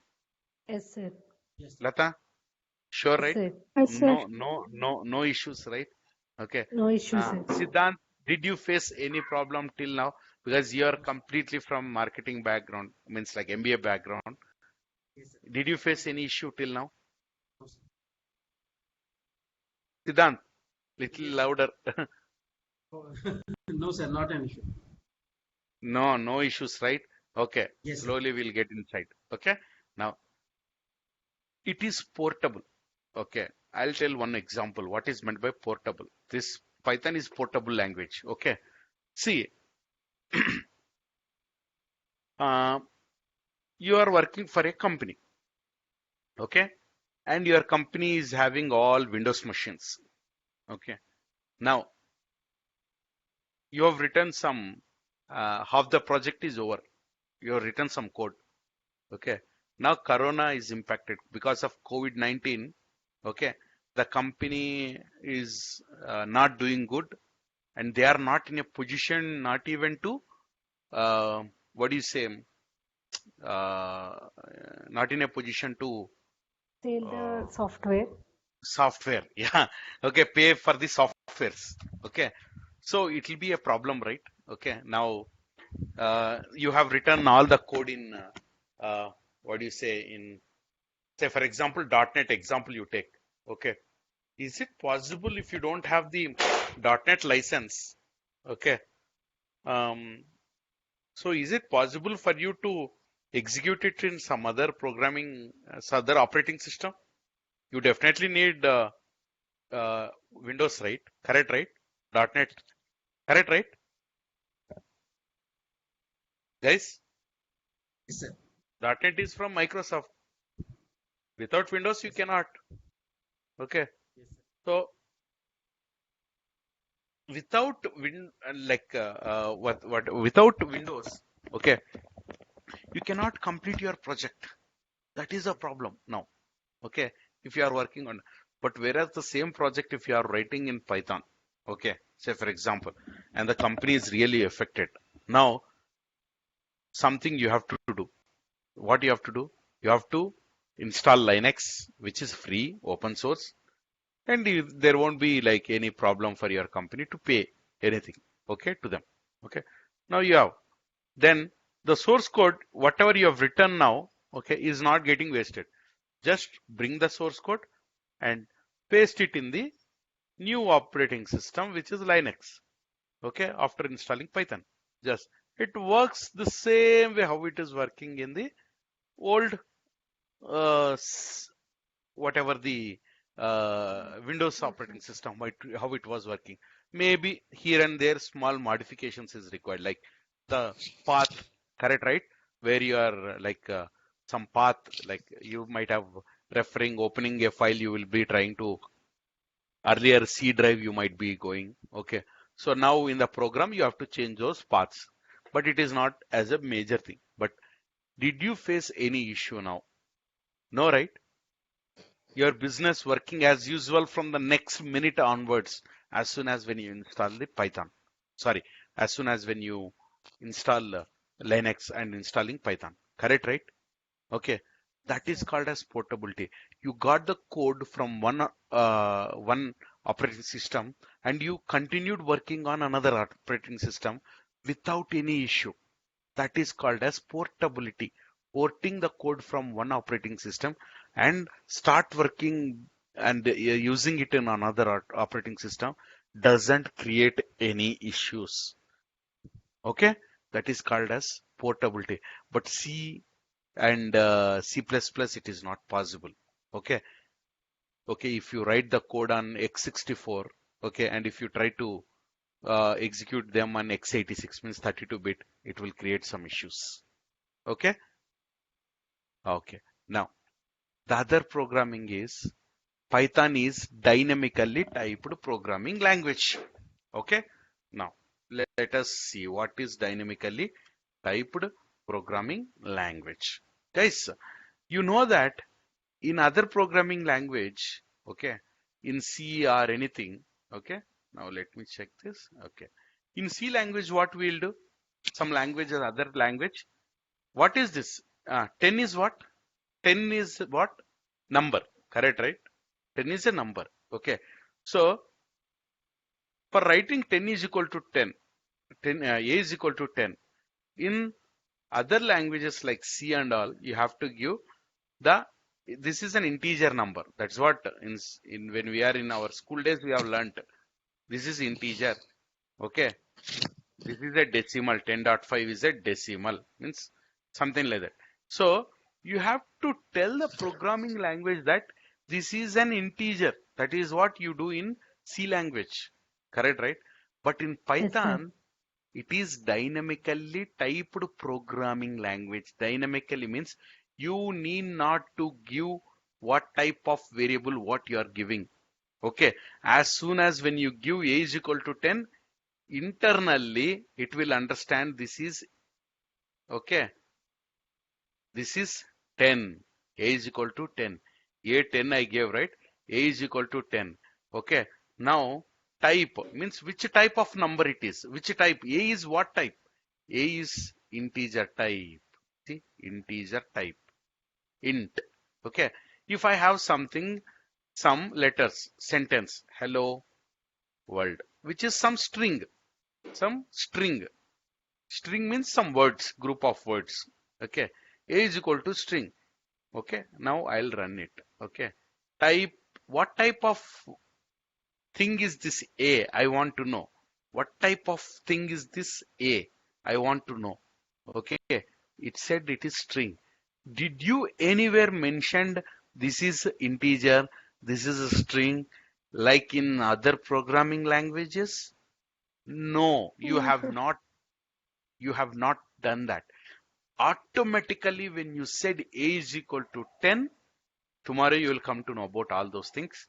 Yes, sir. Yes, sir. Lata, sure, Yes, right? sir. Yes, sir. No issues, right? Okay. No issue, sir. Siddhant, did you face any problem till now? Because you're completely from marketing background, means like MBA background. Yes, sir. Did you face any issue till now? No, sir. Siddhant, little Yes. louder. Oh, no, sir, not an issue. No issues, right? Okay. Yes, sir. Slowly we'll get inside. Okay. Now, it is portable. Okay. I'll tell one example. What is meant by portable? This Python is portable language. Okay. See, uh, you are working for a company. Okay. And your company is having all Windows machines. Okay. Now, you have written some, half the project is over. You have written some code. Okay. Now, Corona is impacted because of COVID-19. Okay. The company is not doing good and they are not in a position, not even to, what do you say, uh, not in a position to Sell uh, the software. software. Yeah. Okay. Pay for the softwares. Okay. So it will be a problem, right? Okay. Now, you have written all the code in, what do you say, in, say, for example, .NET example you take. Okay. Is it possible if you don't have the .NET license? Okay. Um, so is it possible for you to execute it in some other programming, some other operating system? You definitely need Windows, right? Correct, right? .NET, correct, right? Guys, Yes, sir. .NET is from Microsoft. Without Windows, you cannot. Okay. Yes, sir. So without without Windows, okay, you cannot complete your project. That is a problem now. Okay, if you are working on, but whereas the same project, if you are writing in Python, okay, say for example, and the company is really affected. Now, something you have to do. What you have to do? You have to install Linux, which is free, open source, and there won't be like any problem for your company to pay anything, okay, to them. Okay. Now you have, then the source code, whatever you have written now, okay, is not getting wasted. Just bring the source code and paste it in the new operating system, which is Linux. Okay, after installing Python, just it works the same way how it is working in the old, uh, whatever the Windows operating system, how it was working. Maybe here and there small modifications is required, like the path, correct, right? Where you are like some path, like you might have referring, opening a file, you will be trying to earlier C drive you might be going. Okay. So now in the program, you have to change those paths, but it is not as a major thing. But did you face any issue now? No, right? Your business working as usual from the next minute onwards, as soon as when you install the Python. Sorry, as soon as when you install Linux and installing Python. Correct, right? Okay. That is called as portability. You got the code from one operating system and you continued working on another operating system without any issue. That is called as portability. Porting the code from one operating system and start working and using it in another operating system doesn't create any issues. Okay, that is called as portability. But C and C++, it is not possible. Okay, okay, if you write the code on x64, okay, and if you try to execute them on x86, means 32-bit, it will create some issues. Okay. Okay. Now, the other programming is Python is dynamically typed programming language. Okay. Now, let us see what is dynamically typed programming language. Guys, you know that in other programming language, okay, in C or anything, okay. Now, let me check this. Okay. In C language, what we'll do? Some language or other language. What is this? 10 is what? 10 is what? Number. Correct, right? 10 is a number. Okay. So for writing 10 is equal to 10, A is equal to 10. In other languages like C and all, you have to give this is an integer number. That's what in when we are in our school days we have learnt. This is integer. Okay. This is a decimal. 10.5 is a decimal. Means something like that. So you have to tell the programming language that this is an integer. That is what you do in C language. Correct, right? But in Yes, sir. Python, it is dynamically typed programming language. Dynamically means you need not to give what type of variable what you are giving. Okay. As soon as when you give A is equal to 10, internally it will understand this is okay. This is 10. A is equal to 10. A 10 I gave, right? A is equal to 10. Okay. Now type means which type of number it is. Which type? A is what type? A is integer type. See, integer type. Int. Okay. If I have something, some letters, sentence, hello world, which is some string. Some string. String means some words, group of words. Okay. A is equal to string. Okay. Now I'll run it. Okay. Type, what type of thing is this A? I want to know. What type of thing is this A? I want to know. Okay. It said it is string. Did you anywhere mentioned this is integer, this is a string, like in other programming languages? No, No, sir. you have not done that. Automatically, when you said A is equal to 10, tomorrow you will come to know about all those things.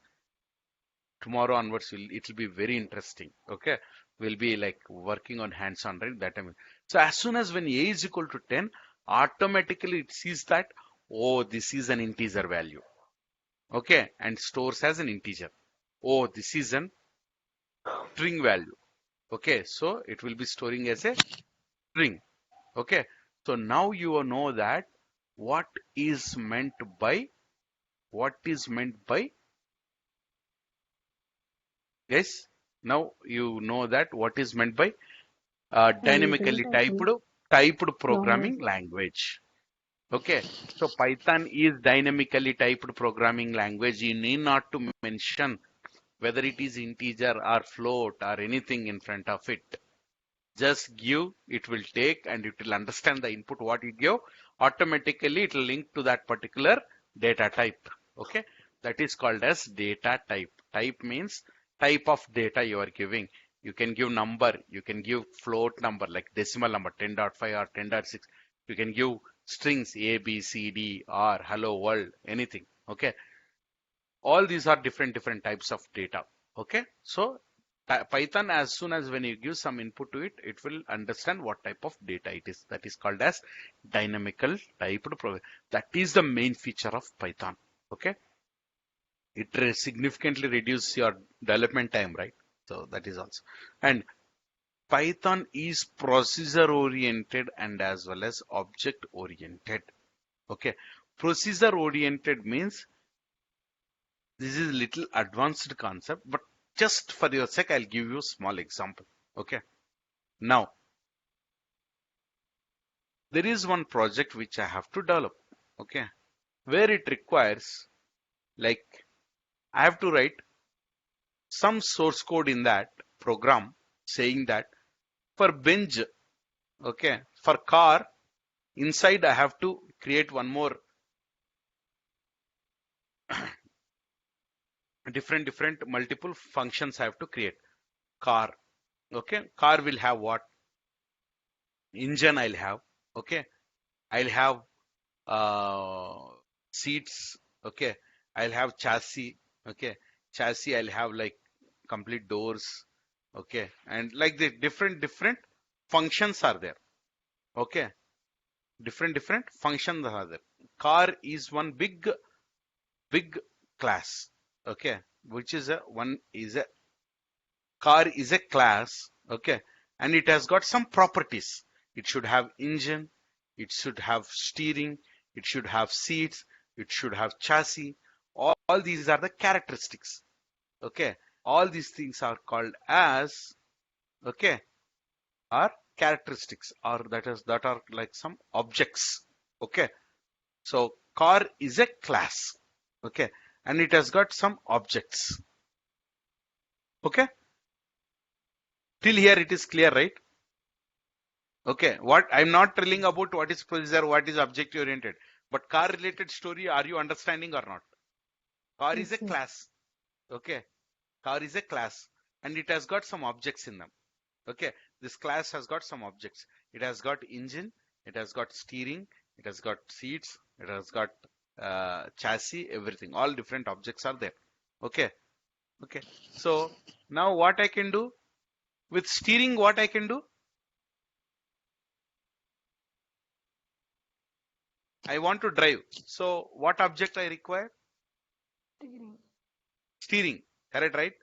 Tomorrow onwards, it will be very interesting. Okay. We'll be like working on hands-on, right? That I mean. So as soon as when A is equal to 10, automatically it sees that, oh, this is an integer value. Okay. And stores as an integer. Oh, this is an string value. Okay. So it will be storing as a string. Okay. So now you know that what is meant by yes. Now you know that what is meant by dynamically typed programming language. Okay. So Python is dynamically typed programming language. You need not to mention whether it is integer or float or anything in front of it. Just give, it will take and it will understand the input what you give. Automatically it will link to that particular data type. Okay. That is called as data type. Type means type of data you are giving. You can give number, you can give float number like decimal number 10.5 or 10.6. You can give strings A, B, C, D, or hello world, anything. Okay, all these are different types of data. Okay, so Python, as soon as when you give some input to it, it will understand what type of data it is. That is called as dynamical typed program. That is the main feature of Python. Okay, it significantly reduces your development time, right? So that is also. And Python is procedure oriented and as well as object oriented. Okay, procedure oriented means this is a little advanced concept, but just for your sake, I'll give you a small example. Okay, now there is one project which I have to develop. Okay, where it requires, like, I have to write some source code in that program saying that for bench, okay, for car, inside I have to create one more different multiple functions I have to create. Car, okay, car will have what? Engine I'll have, okay, I'll have seats, okay, I'll have chassis, okay, chassis I'll have like complete doors, okay, and like the different functions are there, okay, different functions are there. Car is one big class, okay, which is a one is a car is a class, okay, and it has got some properties. It should have engine, it should have steering, it should have seats, it should have chassis. All these are the characteristics, okay. All these things are called as, okay, are characteristics, or that are like some objects, okay. So car is a class, okay, and it has got some objects, okay. Till here it is clear, right? Okay, what I'm not telling about what is procedure, what is object oriented, but car related story, are you understanding or not? Car is Yes, a sir. class, okay. Car is a class and it has got some objects in them, okay. This class has got some objects. It has got engine, it has got steering, it has got seats, it has got chassis, everything. All different objects are there, okay. Okay, so now what I can do with steering, what I can do? I want to drive. So what object I require? Steering. Steering, correct, right?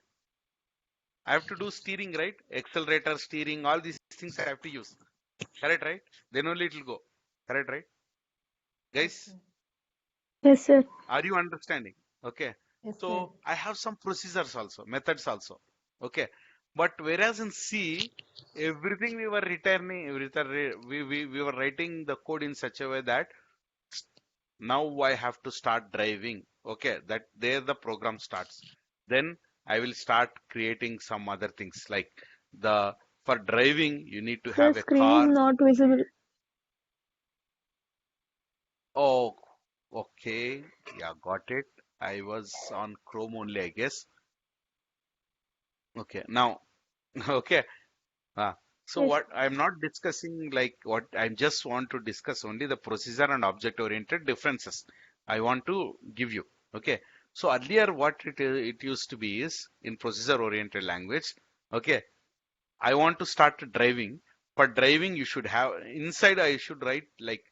I have to do steering, right? Accelerator, steering, all these things I have to use, correct, right? Then only it will go, correct, right? Yes, Guys, sir. Yes, sir. are you understanding? Okay, Yes, sir. so I have some procedures also, methods also, okay. But whereas in C, everything we were returning, we were writing the code in such a way that now I have to start driving. Okay, that there the program starts. Then I will start creating some other things like the for driving you need to The have a screen is car. not visible. Oh, okay, yeah, got it. I was on Chrome only, I guess. Okay, now, okay. Ah, so Yes. what I'm not discussing like what I just want to discuss only the procedure and object oriented differences. I want to give you. Okay. So earlier what it used to be is in procedure oriented language. Okay. I want to start driving. For driving you should have inside I should write like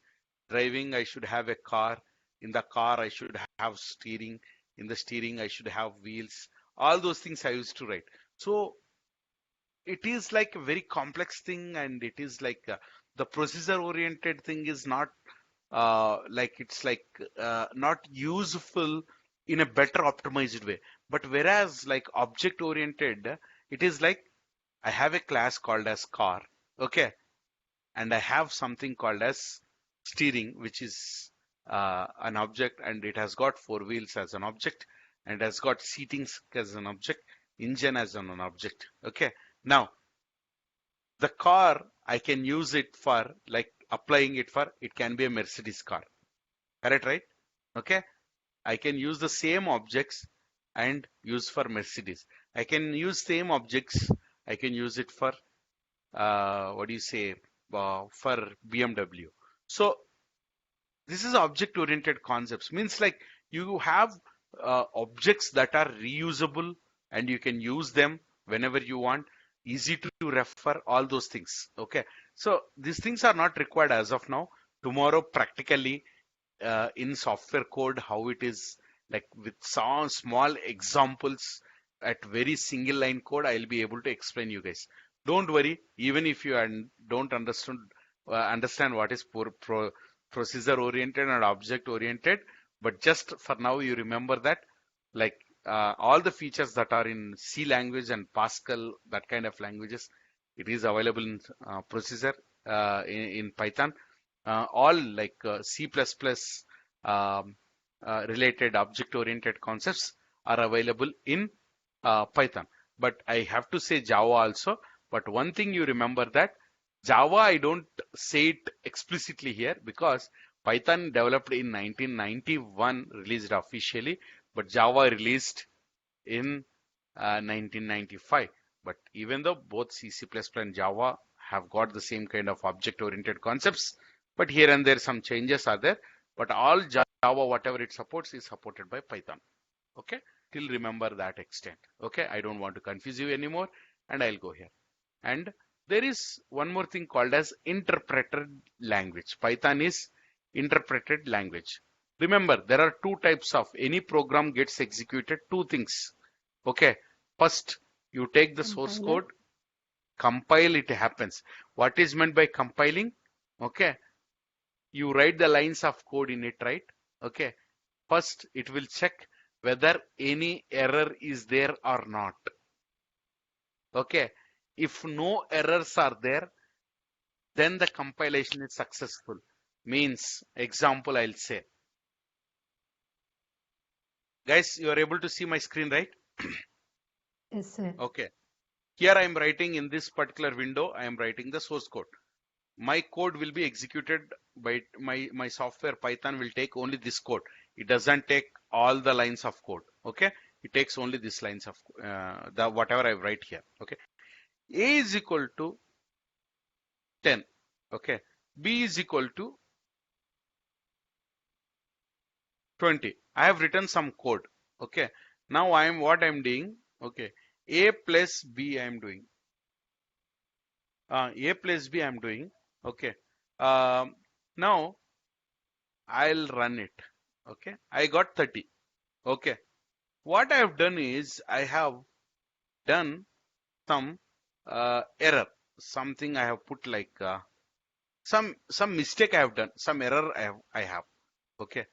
driving I should have a car. In the car I should have steering. In the steering I should have wheels. All those things I used to write. So it is like a very complex thing and it is like the procedure oriented thing is not like it's like not useful in a better optimized way, but whereas like object oriented it is like I have a class called as car, okay, and I have something called as steering which is an object and it has got four wheels as an object and has got seatings as an object, engine as an object, okay. Now the car I can use it for like applying it for it can be a Mercedes car, correct, right? Okay, I can use the same objects and use for Mercedes. I can use same objects, I can use it for what do you say, for BMW. So this is object oriented concepts, means like You have objects that are reusable and you can use them whenever you want, easy to refer, all those things. Okay, so these things are not required as of now. Tomorrow, practically in software code, how it is, like with some small examples at very single line code, I'll be able to explain you guys. Don't worry, even if you don't understand what is procedure oriented and object oriented, but just for now you remember that, like all the features that are in C language and Pascal, that kind of languages, it is available in procedure in Python. All like C++ um, related object-oriented concepts are available in Python. But I have to say Java also. But one thing you remember that Java, I don't say it explicitly here because Python developed in 1991, released officially, but Java released in 1995. But even though both C, C++ and Java have got the same kind of object-oriented concepts, but here and there some changes are there. But all Java, whatever it supports, is supported by Python. Okay, till remember that extent. Okay, I don't want to confuse you anymore, and I'll go here. And there is one more thing called as interpreted language. Python is interpreted language. Remember, there are two types of any program gets executed, two things. Okay, first you take the source Compiler. code, compile, it happens. What is meant by compiling? Okay, you write the lines of code in it, right? Okay, first it will check whether any error is there or not. Okay, if no errors are there, then the compilation is successful. Means, example, I'll say. Guys, you are able to see my screen, right? Yes, sir. Okay. Here I am writing in this particular window, I am writing the source code. My code will be executed by my software Python will take only this code. It doesn't take all the lines of code. Okay. It takes only these lines of the whatever I write here. Okay. A is equal to 10. Okay. B is equal to 20. I have written some code. Okay. Now what I'm doing. Okay. A plus B I'm doing. A plus B I'm doing. Okay. Now I'll run it. Okay. I got 30. Okay. What I have done is I have done some error. Something I have put like some mistake I have done. Some error I have. Okay.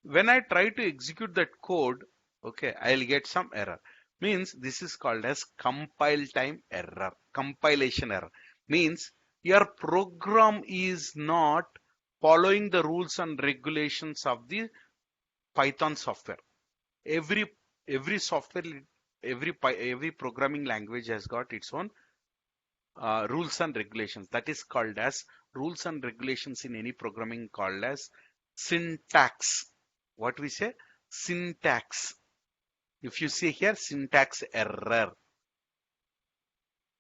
When I try to execute that code, okay, I'll get some error. Means this is called as compile time error, compilation error. Means your program is not following the rules and regulations of the Python software. Every software, every programming language has got its own rules and regulations. That is called as rules and regulations in any programming called as syntax. What we say? Syntax. If you see here, syntax error.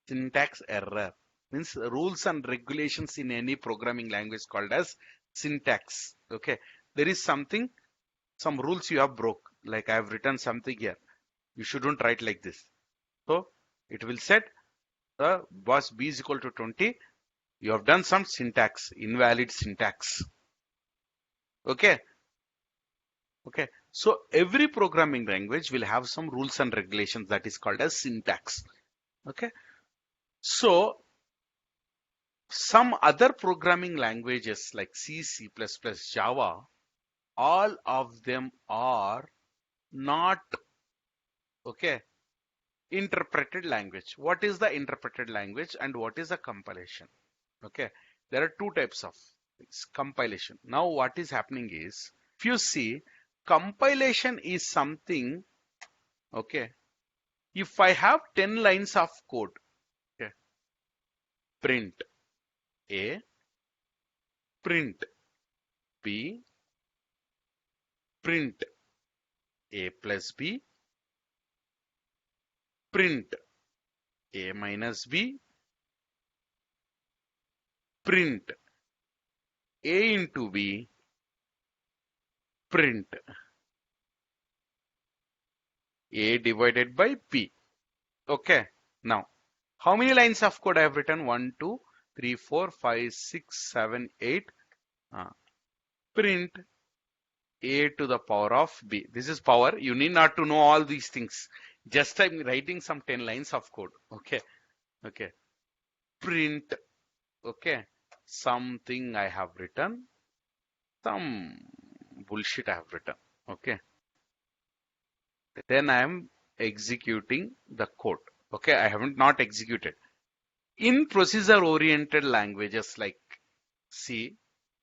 Syntax error means rules and regulations in any programming language called as syntax. Okay. There is something, some rules you have broke. Like I have written something here. You shouldn't write like this. So it will set boss b is equal to 20. You have done some syntax, invalid syntax. Okay. Okay. So every programming language will have some rules and regulations that is called as syntax. Okay. So some other programming languages like C, C++, Java, all of them are not, okay, interpreted language. What is the interpreted language and what is the compilation? Okay. There are two types of compilation. Now what is happening is, if you see, compilation is something, okay, if I have 10 lines of code, okay, print A, print B, print A plus B, print A minus B, print A into B, print A divided by B. Okay. Now, how many lines of code I have written? 1, 2, 3, 4, 5, 6, 7, 8. Print A to the power of B. This is power. You need not to know all these things. Just I'm writing some 10 lines of code. Okay. Okay. Print. Okay. Something I have written. Some bullshit I have written. Okay. Then I am executing the code. Okay. I haven't not executed. In procedure oriented languages like C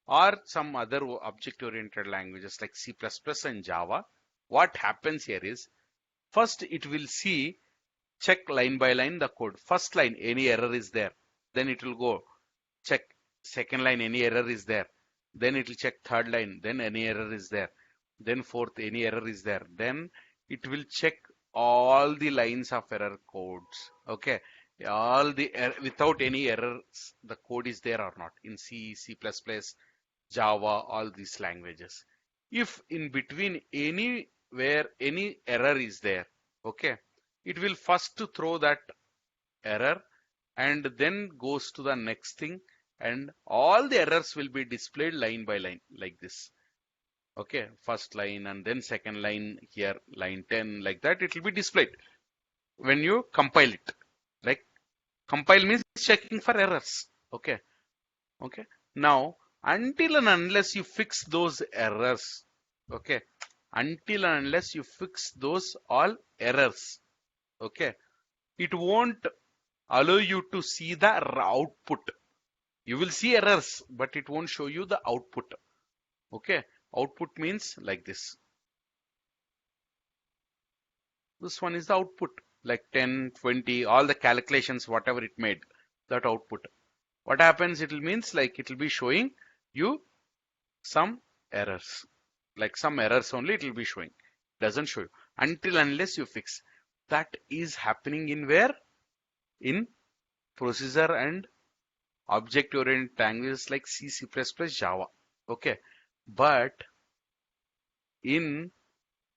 or some other object oriented languages like C++ and Java, what happens here is first it will see, check line by line the code. First line, any error is there. Then it will go check second line, any error is there. Then it will check third line, then any error is there. Then fourth, any error is there. Then it will check all the lines of error codes. Okay. All the without any errors, the code is there or not in C, C++, Java, all these languages. If in between anywhere any error is there, okay, it will first to throw that error and then goes to the next thing, and all the errors will be displayed line by line like this. Okay, first line and then second line here, line 10, like that it will be displayed when you compile it. Like compile means checking for errors. Okay. Okay. Now, until and unless you fix those errors, okay, until and unless you fix those all errors, okay, it won't allow you to see the output. You will see errors, but it won't show you the output. Okay. Output means like this. This one is the output, like 10, 20, all the calculations, whatever it made, that output. What happens? It will means like it will be showing you some errors, like some errors only it will be showing. Doesn't show you until unless you fix. That is happening in where? In procedure and object oriented languages like C, C++, Java. Okay. But in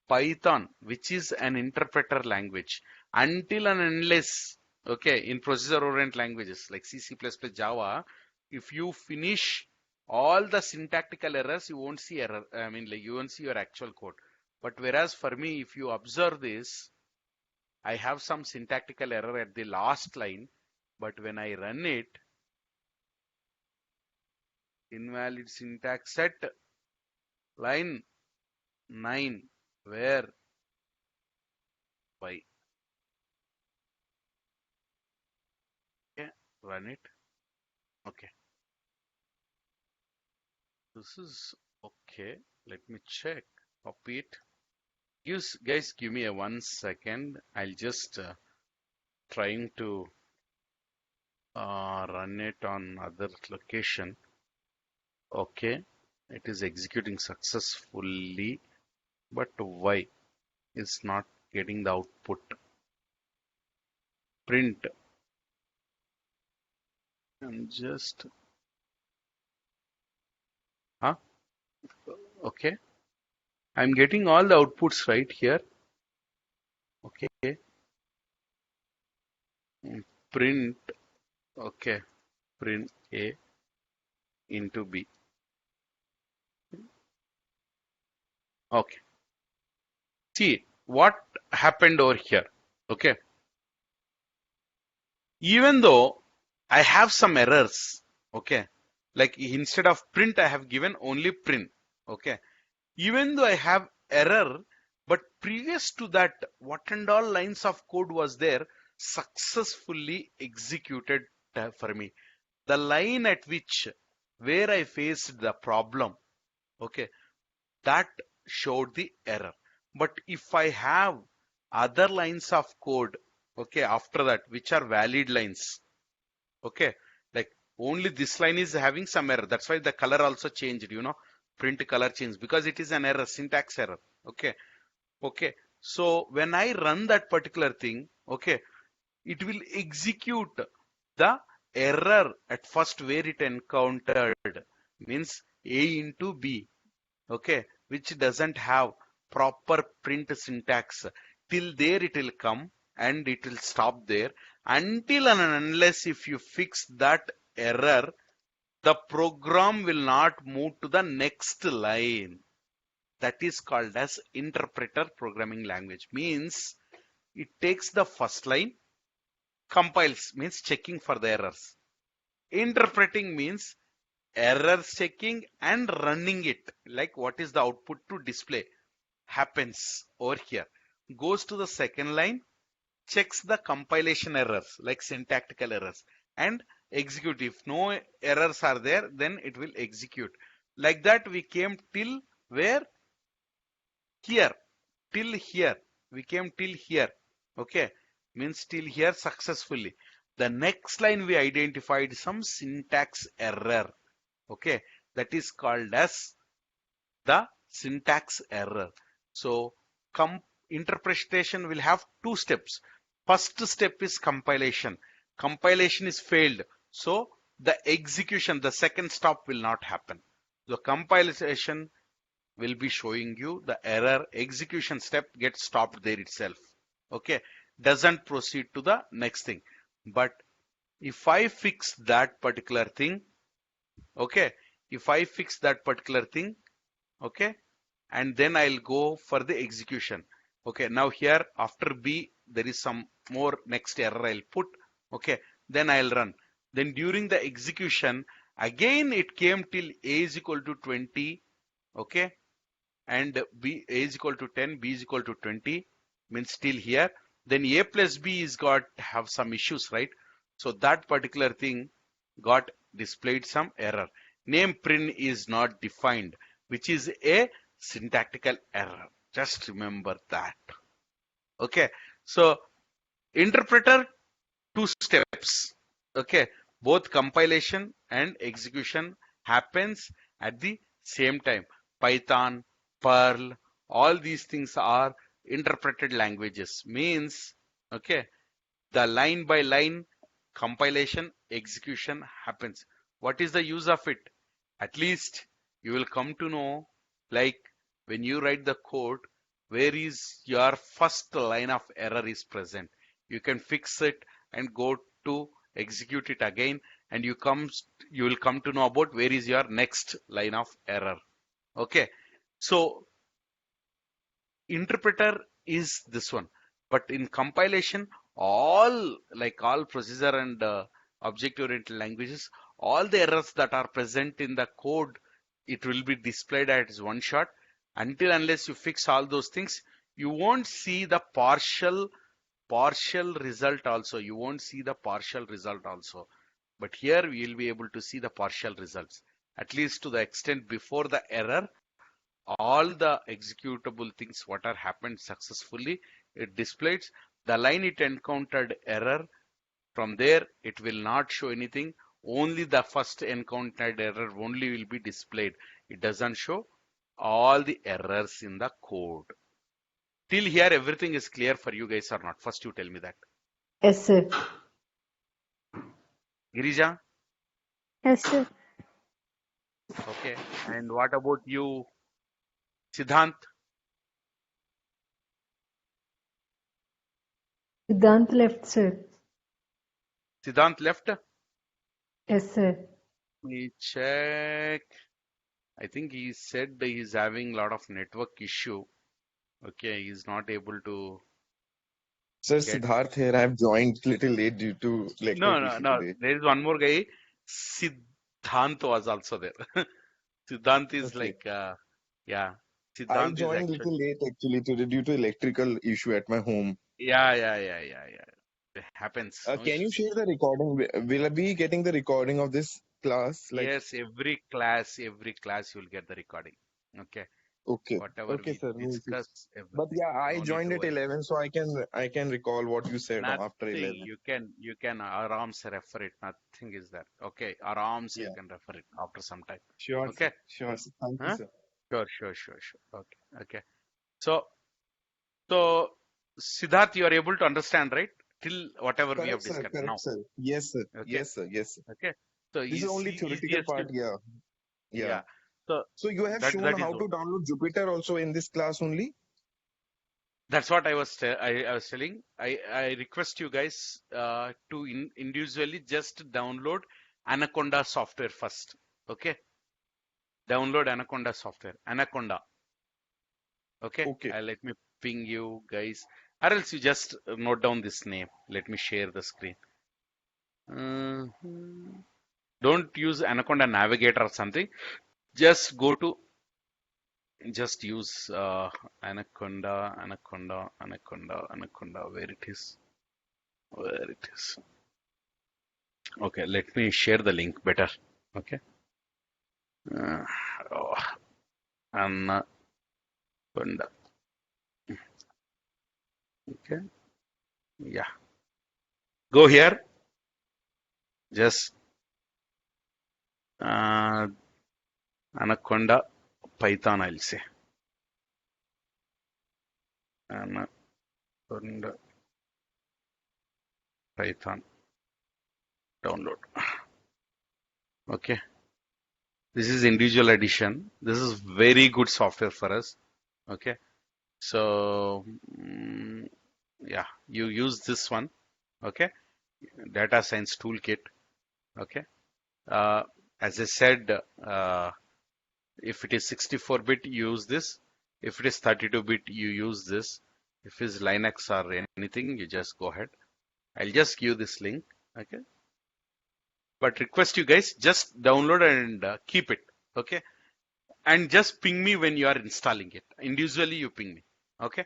Python, which is an interpreter language, until and unless, okay, in procedure oriented languages like C, C++, Java, if you finish all the syntactical errors, you won't see error. I mean, like you won't see your actual code. But whereas for me, if you observe this, I have some syntactical error at the last line, but when I run it, invalid syntax set line 9, where by, okay, run it. Okay, this is okay. Let me check, copy it. Guys, give me a 1 second. I'll just trying to run it on other location. Okay, it is executing successfully, but why is not getting the output? Print. And just okay. I'm getting all the outputs right here. Okay. Print. Okay. Print A into B. Okay. See what happened over here. Okay. Even though I have some errors, okay, like instead of print, I have given only print. Okay. Even though I have error, but previous to that, what and all lines of code was there successfully executed for me. The line at which where I faced the problem, okay, that showed the error. But if I have other lines of code, okay, after that, which are valid lines, okay, like only this line is having some error. That's why the color also changed, print color change, because it is an error, syntax error. Okay. Okay. So when I run that particular thing, okay, it will execute the error at first where it encountered, means A into B, okay, which doesn't have proper print syntax. till there it will come and it will stop there until and unless if you fix that error, the program will not move to the next line. That is called as interpreter programming language. Means it takes the first line, compiles means checking for the errors. Interpreting means error checking and running it, like what is the output to display happens over here. Goes to the second line, checks the compilation errors like syntactical errors and execute. If no errors are there, then it will execute. Like that we came till where? Here. Till here. We came till here. Okay. Means till here successfully. The next line we identified some syntax error. Okay. That is called as the syntax error. So interpretation will have two steps. First step is compilation. Compilation is failed. So the execution, the second stop will not happen. The compilation will be showing you the error. Execution step gets stopped there itself. Okay. Doesn't proceed to the next thing. But if I fix that particular thing, okay, if I fix that particular thing, okay, and then I'll go for the execution. Okay, now here after B there is some more next error I'll put. Okay, then I'll run. Then during the execution again it came till A is equal to 20. Okay, and B A is equal to 10, B is equal to 20, means still here. Then A plus B is got have some issues, right? So that particular thing got displayed some error. Name print is not defined, which is a syntactical error. Just remember that. Okay. So interpreter, two steps. Okay. Both compilation and execution happens at the same time. Python, Perl, all these things are interpreted languages. Means, okay, the line by line compilation, execution happens. What is the use of it? At least you will come to know, like when you write the code, where is your first line of error is present. You can fix it and go to execute it again, and you will come to know about where is your next line of error. Okay, so interpreter is this one, but in compilation, all procedure and object-oriented languages, all the errors that are present in the code, it will be displayed as one shot. Until unless you fix all those things, you won't see the partial result also. You won't see the partial result also. But here we will be able to see the partial results, at least to the extent before the error. All the executable things what are happened successfully, it displays. The line it encountered error, from there it will not show anything. Only the first encountered error only will be displayed. It doesn't show all the errors in the code. Till here everything is clear for you guys or not? First you tell me that. Yes, sir. Girija? Yes, sir. Okay. And what about you, Siddhant? Siddhant left, sir. Siddhant left? Yes, sir. Let me check. I think he said he's having a lot of network issue. Okay, he's not able to Sir, get. Siddharth here. I've joined little late due to network issue No. today. There is one more guy. Siddhant was also there. Siddhant is Okay. like, yeah. I Siddhant is joined actually. little late actually today due to electrical issue at my home. Yeah. It happens. No Can you issues. share the recording? Will I be getting the recording of this class? Yes, every class you'll get the recording. Okay. Okay. Whatever Okay, we sir. No issues. discuss, But everything. yeah, I No need joined to at worry. 11, so I can recall what you said after Nothing. 11. You can arams refer it. Nothing is there. Okay. Arams you Yeah. can refer it after some time. Sure, sir. Okay. Sure, sir. Thank you, Huh? sir. Sure. Okay. So Siddharth, you are able to understand, right? Till whatever we have Correct, sir. discussed now. Correct, sir. Yes, sir. Okay. Yes, sir. Yes, sir. Okay. So This is only theoretical easiest. part. Yeah. Yeah. Yeah. So So you have shown that is how to download Jupyter also in this class only? That's what I was telling. I request you guys to individually just download Anaconda software first. Okay, download Anaconda software. Anaconda. Okay, Okay. let me ping you guys, or else you just note down this name. Let me share the screen. Mhm. Don't use Anaconda Navigator or something. Just go to, just use Anaconda. Where it is? Where it is? Okay, let me share the link better. Okay. Uh, oh, Anaconda. Okay. Yeah. Go here. Just Anaconda Python, I'll say. Anaconda Python download. Okay. This is individual edition. This is very good software for us. Okay. So, yeah, you use this one. Okay. Data Science Toolkit. Okay. Uh, as I said, if it is 64-bit, you use this. If it is 32-bit, you use this. If it's Linux or anything, you just go ahead. I'll just give this link. Okay. But request you guys just download and keep it. Okay. And just ping me when you are installing it. Individually, you ping me. Okay.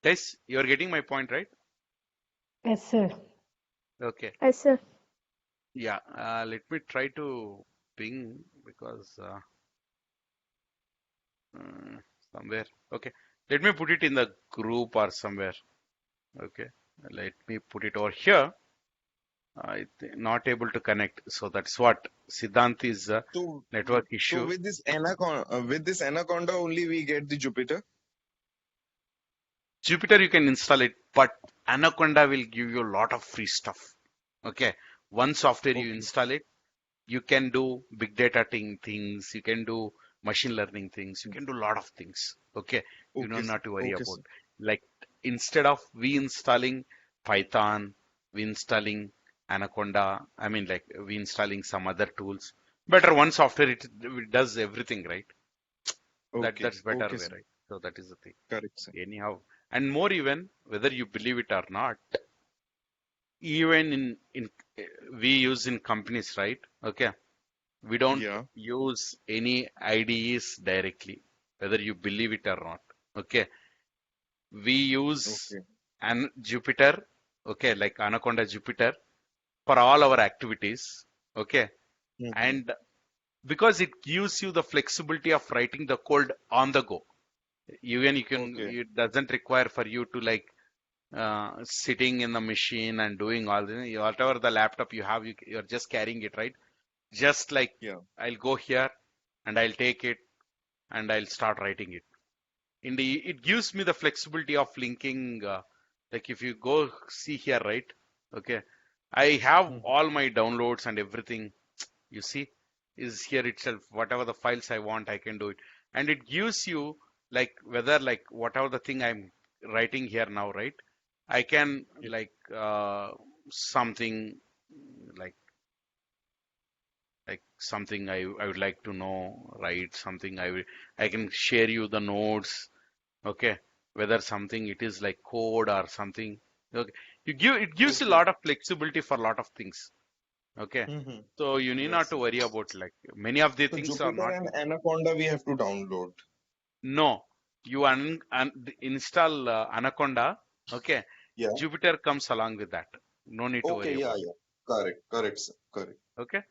Guys, you're getting my point, right? Yes, sir. Okay. Yes, sir. Yeah. Let me try to ping because somewhere. Okay. Let me put it in the group or somewhere. Okay. Let me put it over here. Not able to connect. So that's what Siddhant is a So, network so issue. with this Anaconda only we get the Jupyter. Jupyter you can install it, but Anaconda will give you a lot of free stuff. Okay. One software you Okay. install it, you can do big data things, you can do machine learning things, you can do a lot of things. Okay. You Okay, don't sir. have to worry Okay, about. sir. Like instead of we installing Python, we installing Anaconda, I mean like we installing some other tools. Better one software, it does everything, right? Okay. That's better Okay, way, sir. right? So that is the thing. Correct, sir. Anyhow, and more even, whether you believe it or not, even in we use in companies, right? Okay. We don't Yeah. use any IDEs directly, whether you believe it or not. Okay, we use Okay. an Jupyter, okay, like Anaconda Jupyter for all our activities. Okay, Mm-hmm. and because it gives you the flexibility of writing the code on the go. Even you can, Okay. it doesn't require for you to like sitting in the machine and doing all the whatever the laptop you have, you're just carrying it, right? Just like Yeah. I'll go here and I'll take it and I'll start writing it. It gives me the flexibility of linking. Like if you go see here, right? Okay, I have Mm-hmm. all my downloads and everything. You see, is here itself. Whatever the files I want, I can do it, and it gives you like whether like whatever the thing I'm writing here now, right? I can Yeah. like something like something I would like to know, right? Something I can share you the notes. Okay, whether something it is like code or something. Okay, it gives you a Okay. lot of flexibility for a lot of things. Okay, Mm-hmm. so you need not Yes, to sir. worry about like many of the So things are Jupyter not. and Anaconda we have to download. No, you install Anaconda. Okay, Yeah. Jupyter comes along with that. No need to Okay. worry Yeah. about Yeah. Correct. Correct, sir. Correct. it. Okay,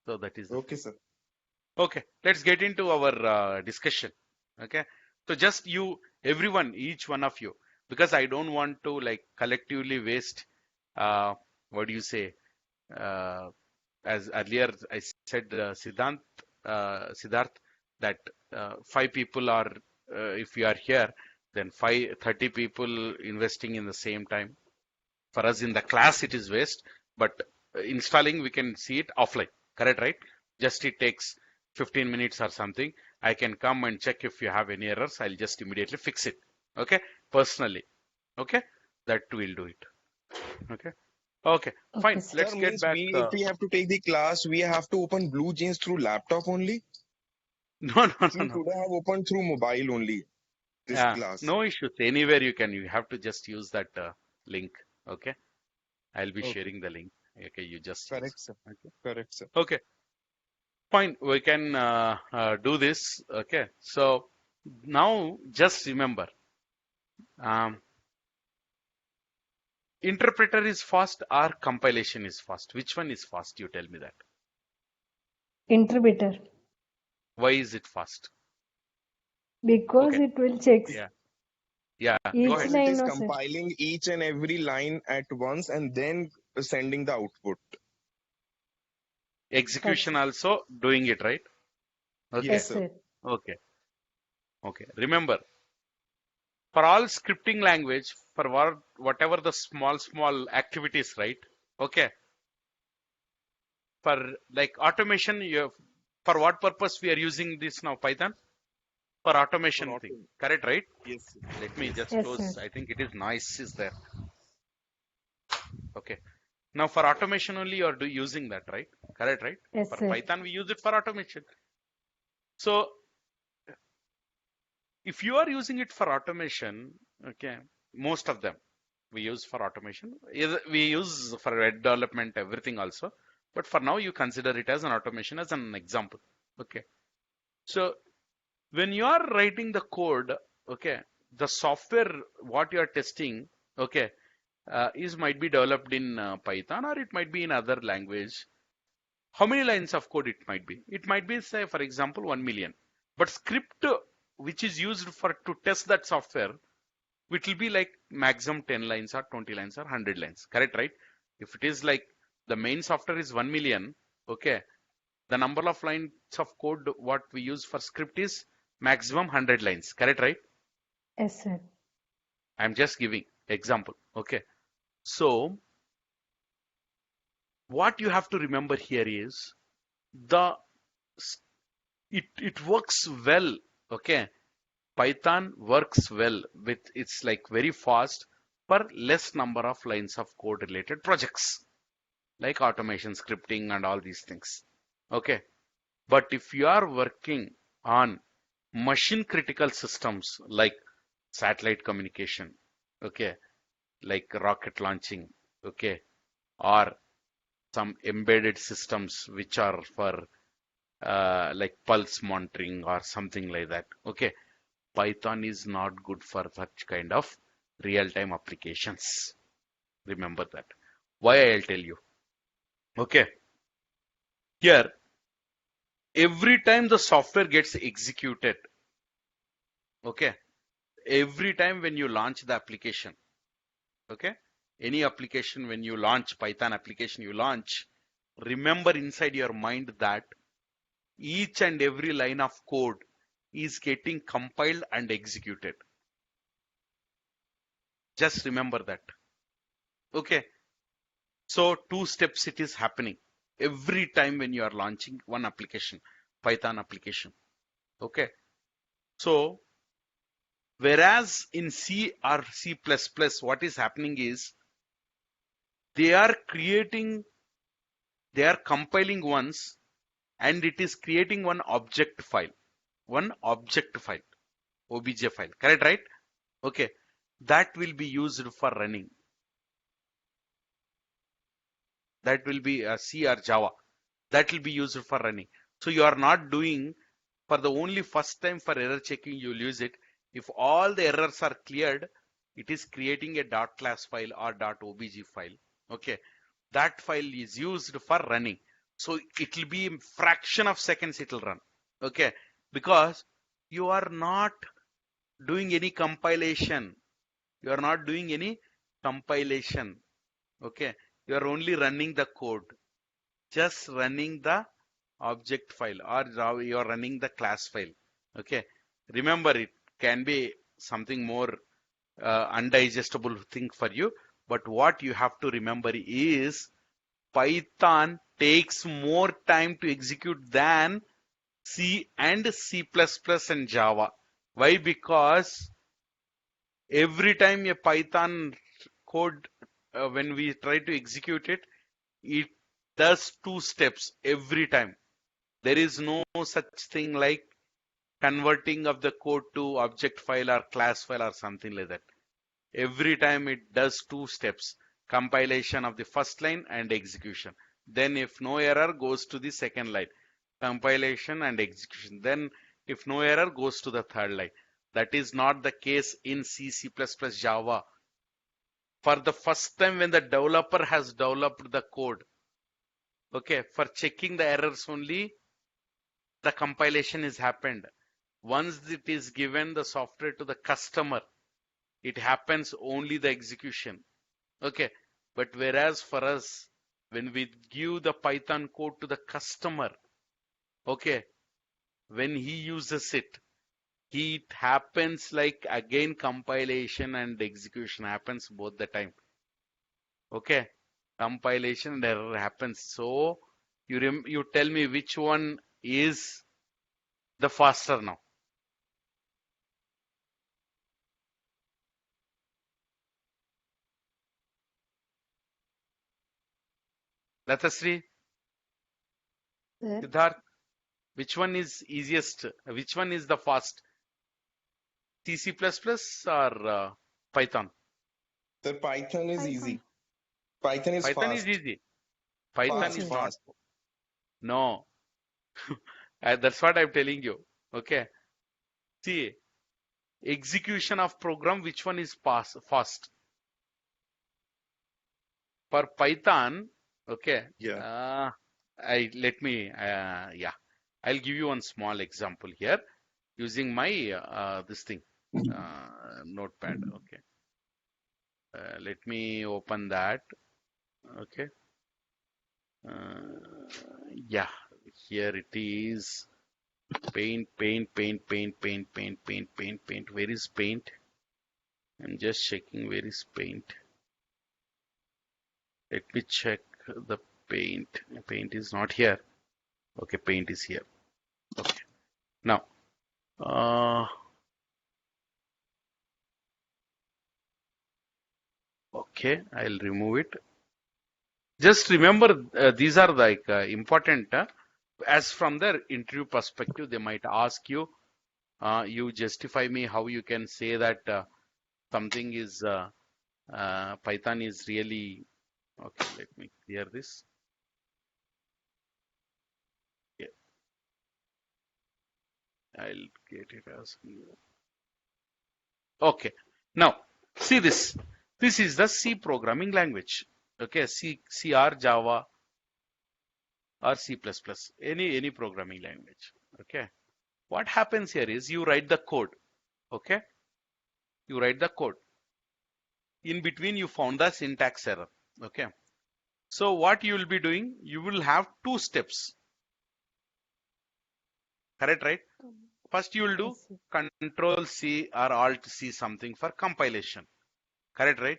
so that is the Okay, thing. sir. Okay, let's get into our discussion. Okay, so just you, everyone, each one of you, because I don't want to like collectively waste. Uh, what do you say? Uh, as earlier I said, Siddharth, that five people are, if you are here, then 30 people investing in the same time. For us in the class, it is waste, but installing, we can see it offline. Correct, right? Just it takes 15 minutes or something. I can come and check if you have any errors. I'll just immediately fix it. Okay, personally. Okay, that will do it. Okay, okay, Okay, fine. sir. Sir, Let's get means back. we if we have to take the class, we have to open Blue Jeans through laptop only. No, no, no, See, no. today I have opened through mobile only this class. No issues. Anywhere you can. You have to just use that link. Okay, I'll be Okay, sharing the link. Okay, you just use. correct, sir. Okay, Correct, sir. okay, fine. We can do this. Okay, so now just remember, um, interpreter is fast or compilation is fast. Which one is fast? You tell me that. Interpreter. Why is it fast? Because Okay, it will check yeah, yeah. Go each ahead. Because it line, is no, sir. compiling each and every line at once and then sending the output. Right, Execution sir. also doing it right. Yes, Okay, Yes, sir. sir. okay, okay. Remember, for all scripting language, for whatever the small activities, right? Okay, for like automation, for what purpose we are using this now, Python? For For automation thing, auto. correct, right? Yes, sir. Let me Yes, just sir. Yes, sir. close. I think it is noise is there. Okay. Now for automation only you are using that, right? Correct, right? Yes, For sir. Python we use it for automation. So if you are using it for automation, okay, most of them we use for automation. We use for web development, everything also. But for now, you consider it as an automation as an example. Okay. So when you are writing the code, okay, the software what you are testing, okay, is might be developed in Python or it might be in other language. How many lines of code it might be? It might be, say, for example, 1 million. But script which is used for to test that software, it will be like maximum 10 lines or 20 lines or 100 lines. Correct, right? If it is like the main software is 1 million, okay, the number of lines of code what we use for script is maximum 100 lines. Correct, right? Yes, sir. I'm just giving example. Okay. So what you have to remember here is the it works well. Okay. Python works well with it's like very fast for less number of lines of code related projects like automation, scripting, and all these things. Okay. But if you are working on machine critical systems like satellite communication, okay, like rocket launching, okay, or some embedded systems which are for like pulse monitoring or something like that, okay, Python is not good for such kind of real-time applications. Remember that. Why I'll tell you. Okay. Here, every time the software gets executed, okay, every time when you launch the application, okay, any application when you launch Python application you launch, remember inside your mind that each and every line of code is getting compiled and executed. Just remember that. Okay. So two steps it is happening every time when you are launching one application, Python application. Okay. So whereas in C or C++, what is happening is they are creating, they are compiling once and it is creating one object file, OBJ file. Correct, right? Okay. That will be used for running. That will be C or Java. That will be used for running. So you are not doing for the only first time for error checking, you will use it. If all the errors are cleared, it is creating a dot class file or dot obj file. Okay. That file is used for running. So it will be a fraction of seconds it will run. Okay. Because you are not doing any compilation. You are not doing any compilation. Okay. You are only running the code. Just running the object file or you are running the class file. Okay. Remember, it can be something more undigestible thing for you. But what you have to remember is Python takes more time to execute than C and C++ and Java. Why? Because Every time a Python code, when we try to execute it, it does two steps every time. There is no such thing like converting of the code to object file or class file or something like that. Every time it does two steps, compilation of the first line and execution. Then if no error, goes to the second line, compilation and execution. Then if no error, goes to the third line. That is not the case in C, C++, Java. For the first time when the developer has developed the code, okay, for checking the errors only, the compilation is happened. Once it is given the software to the customer, it happens only the execution. Okay, but whereas for us, when we give the Python code to the customer, okay, when he uses it, it happens like again compilation and execution happens both the time. Okay, compilation and error happens. So you tell me which one is the faster now. Latasri, Sir, Siddharth, which one is easiest? Which one is the fast? C++ or Python? Sir, Python is Python. easy. Python is Python is fast. easy. Python Fast, is Okay. not. fast. No, that's what I'm telling you. Okay. See, execution of program, which one is fast? For Python, okay. Yeah. Yeah, I'll give you one small example here using my this thing, notepad. Okay. Let me open that. Okay. Yeah, here it is. Paint. Where is paint? I'm just checking where is paint. Let me check the paint. Paint is not here. Okay, paint is here. Okay. Now, okay, I'll remove it. Just remember, these are like important. As from the interview perspective, they might ask you, you justify me how you can say that something is Python is really okay. Let me clear this. Yeah, I'll get it as okay. Now see this. This is the C programming language. Okay, C or Java or C++, any programming language. Okay. What happens here is you write the code. Okay, you write the code. In between, you found the syntax error. Okay. So what you will be doing, you will have two steps. Correct, right? First, you will do Yes, sir. Control C or Alt C something for compilation. Correct, right?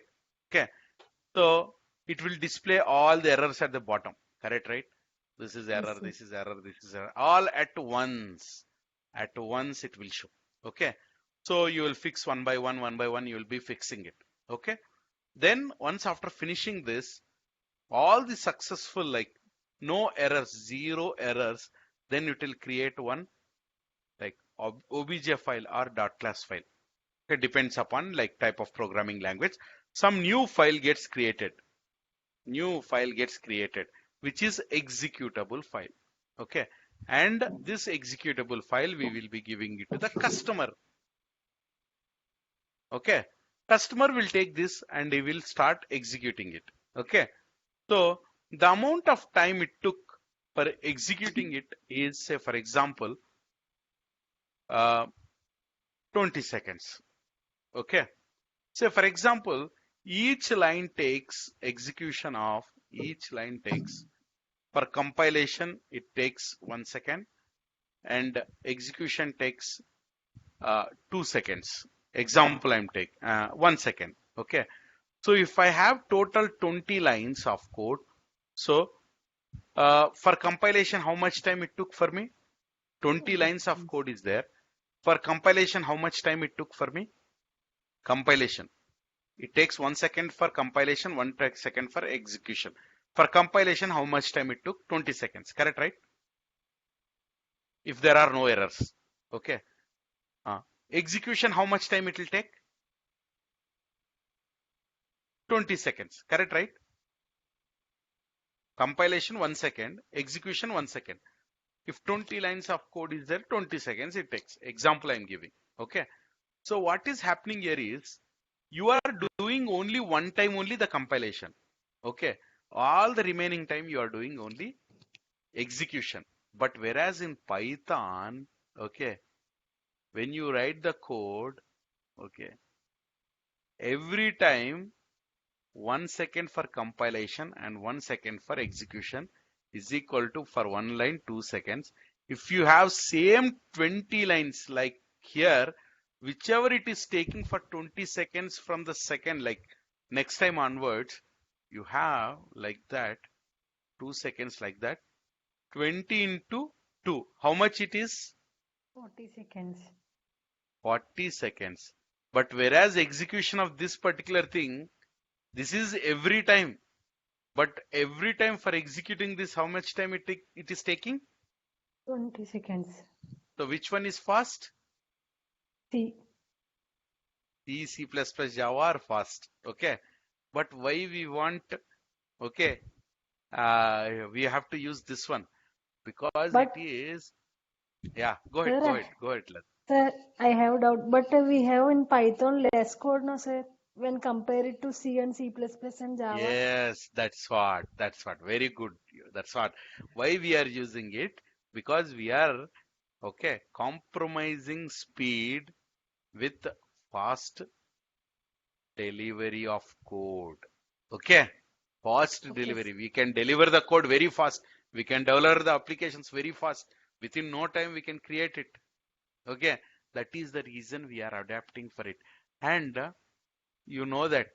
Okay. So it will display all the errors at the bottom. Correct, right? This is error, Yes, sir. this is error, this is error. All at once. At once it will show. Okay. So you will fix one by one, you will be fixing it. Okay. Then once after finishing this, all the successful, like no errors, zero errors, then it will create one like obj file or .class file. It depends upon like type of programming language. Some new file gets created. New file gets created, which is executable file. Okay. And this executable file, we will be giving it to the customer. Okay. Customer will take this and he will start executing it. Okay. So the amount of time it took for executing it is, say, for example, 20 seconds. Okay. So for example, each line takes execution of each line takes for compilation, it takes 1 second and execution takes 2 seconds. Example, I'm taking 1 second. Okay. So if I have total 20 lines of code, so for compilation, how much time it took for me? 20 lines of code is there. For compilation, how much time it took for me? Compilation. It takes 1 second for compilation, 1 second for execution. For compilation, how much time it took? 20 seconds. Correct, right? If there are no errors. Okay. Execution, how much time it will take? 20 seconds. Correct, right? Compilation 1 second, execution 1 second. If 20 lines of code is there, 20 seconds it takes. Example I am giving. Okay. So what is happening here is you are doing only one time only the compilation. Okay. All the remaining time you are doing only execution. But whereas in Python, okay, when you write the code, okay, every time 1 second for compilation and 1 second for execution is equal to for one line 2 seconds. If you have same 20 lines like here, whichever it is taking for 20 seconds from the second, like next time onwards, you have like that 2 seconds like that 20 into 2. How much it is? 40 seconds. 40 seconds. But whereas execution of this particular thing, this is every time. But every time for executing this, how much time it is taking? 20 seconds. So which one is fast? C. C, C++, Java are fast. Okay. But why we want, okay, we have to use this one because But it is, yeah, go sir, ahead. Lal. sir, I have doubt. But we have in Python less code, no, sir, when compared to C and C++ and Java. Yes, that's what. Very good. That's what. Why we are using it? Because we are, okay, compromising speed with fast delivery of code. Okay, fast Okay, delivery. We can deliver the code very fast. We can develop the applications very fast. Within no time, we can create it. Okay, that is the reason we are adapting for it. And you know that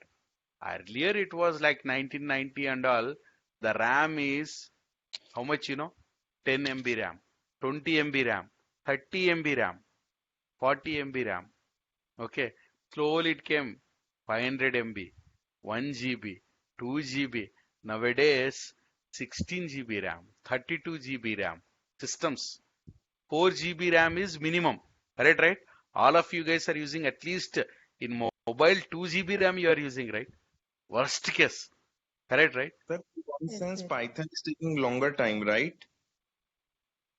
earlier it was like 1990 and all. The RAM is how much, 10 MB RAM, 20 MB RAM, 30 MB RAM, 40 MB RAM. Okay, slowly it came 500 MB, 1 GB, 2 GB. Nowadays, 16 GB RAM, 32 GB RAM. Systems, 4 GB RAM is minimum. Right? All of you guys are using at least in mobile 2 GB RAM you are using, right? Worst case. Correct, right? Sir, in one yes, sense, sir. Python is taking longer time, right?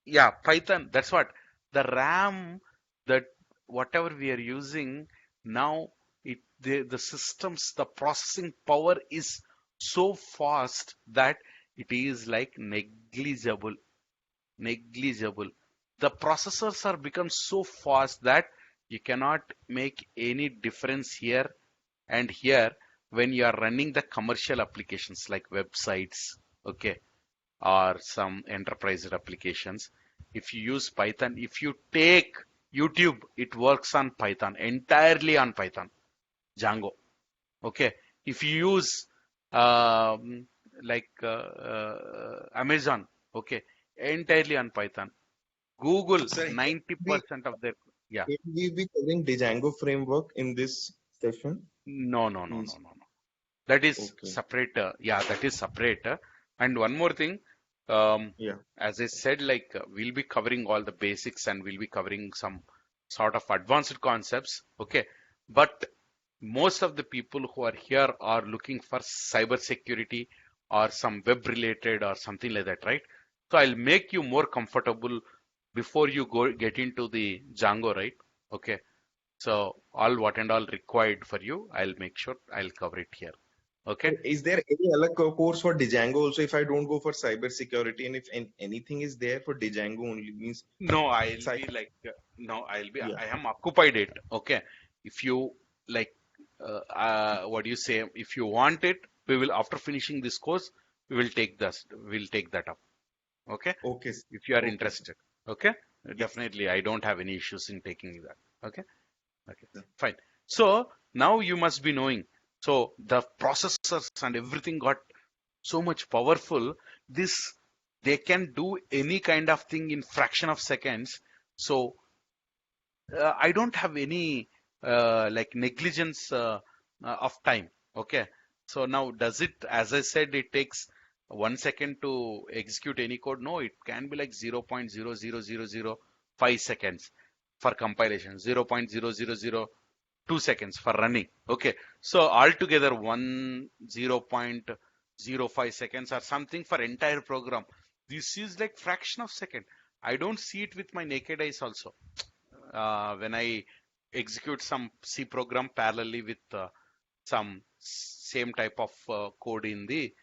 Yeah, Python, that's what. The RAM, that whatever we are using now, the systems, the processing power is so fast that it is like negligible. The processors are become so fast that you cannot make any difference here and here when you are running the commercial applications like websites, okay, or some enterprise applications. If you use Python, if you take YouTube, it works on Python, entirely on Python, Django. Okay. If you use Amazon, okay, entirely on Python. Google, Sir, here we 90% of their, yeah. here we be covering Django framework in this session. No. Means That is okay. separate. Yeah, that is separate. And one more thing, Yeah. as I said, we'll be covering all the basics and we'll be covering some sort of advanced concepts. Okay. But most of the people who are here are looking for cyber security or some web related or something like that, right? So I'll make you more comfortable before you go get into the Django, right? Okay. So all what and all required for you, I'll make sure I'll cover it here. Okay. So is there any other course for Django also if I don't go for cyber security, and if anything is there for Django only means No, I'll be cyber? like, no, Yeah. I am occupied it. Okay. If you like, what do you say? If you want it, we will, after finishing this course, we'll take that up. Okay. Okay. If you are Okay. interested. Okay. Yes. Definitely. I don't have any issues in taking that. Okay. Okay. Yeah. Fine. So now you must be knowing. So the processors and everything got so much powerful. They can do any kind of thing in fraction of seconds. So I don't have any like negligence of time. Okay. So now does it, as I said, it takes 1 second to execute any code? No, it can be like 0.00005 seconds for compilation, 0.0002 seconds for running. Okay. So altogether 0.05 seconds or something for entire program. This is like fraction of second. I don't see it with my naked eyes also. When I execute some C program parallelly with some same type of code in the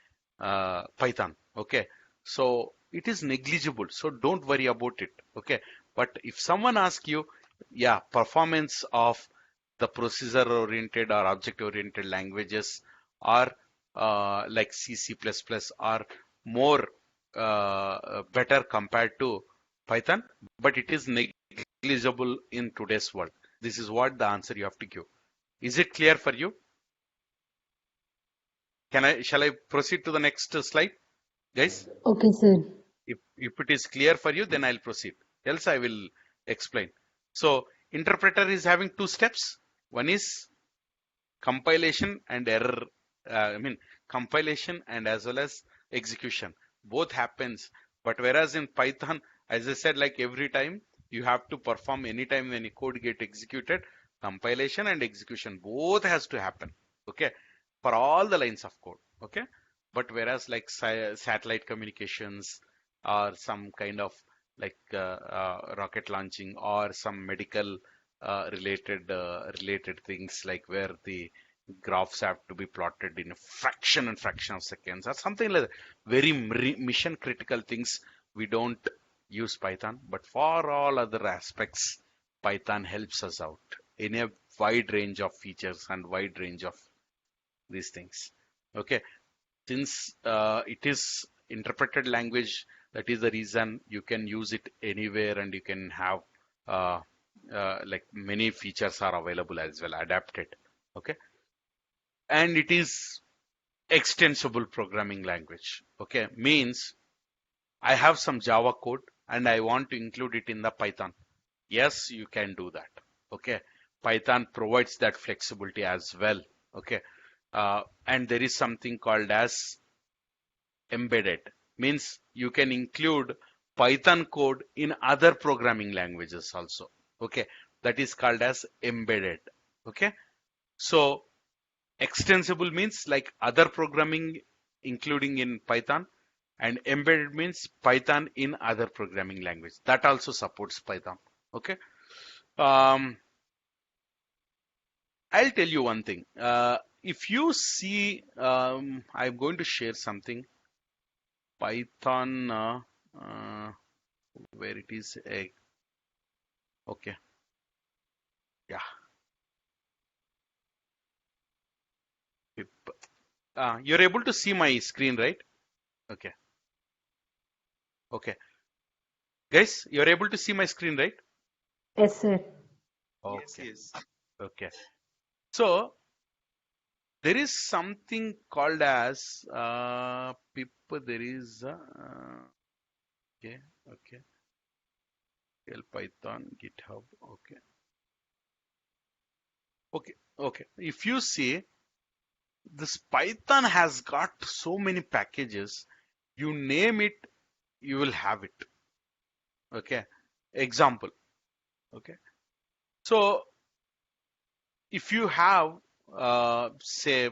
Python. Okay, so it is negligible. So don't worry about it. Okay, but if someone asks you, yeah, performance of the procedure-oriented or object-oriented languages are like C, C++ are more better compared to Python, but it is negligible in today's world. This is what the answer you have to give. Is it clear for you? Shall I proceed to the next slide, guys? Okay, sir. If it is clear for you, then I'll proceed. Else I will explain. So interpreter is having two steps. One is compilation and error. Compilation and as well as execution. Both happens. But whereas in Python, as I said, like every time you have to perform anytime when a code get executed, compilation and execution both has to happen. Okay, for all the lines of code. Okay, but whereas like satellite communications or some kind of like rocket launching or some medical related things, like where the graphs have to be plotted in a fraction of seconds or something like that, very mission critical things, we don't use Python. But for all other aspects, Python helps us out in a wide range of features and wide range of these things. Okay, since it is interpreted language, that is the reason you can use it anywhere, and you can have like many features are available as well, adapted. Okay, and it is extensible programming language. Okay, means I have some Java code and I want to include it in the Python. Yes, you can do that. Okay, Python provides that flexibility as well. Okay, and there is something called as embedded, means you can include Python code in other programming languages also. Okay, that is called as embedded. Okay, so extensible means like other programming including in Python, and embedded means Python in other programming language that also supports Python. Okay, I'll tell you one thing. If you see, I'm going to share something. Python, where it is. Okay, yeah. You're able to see my screen, right? Okay, okay. Guys, you're able to see my screen, right? Yes, sir. Yes, Okay, yes. okay. So there is something called as pip. There is okay, okay. Python, GitHub. Okay, okay, okay. If you see, this Python has got so many packages. You name it, you will have it. Okay. Example. Okay. So if you have say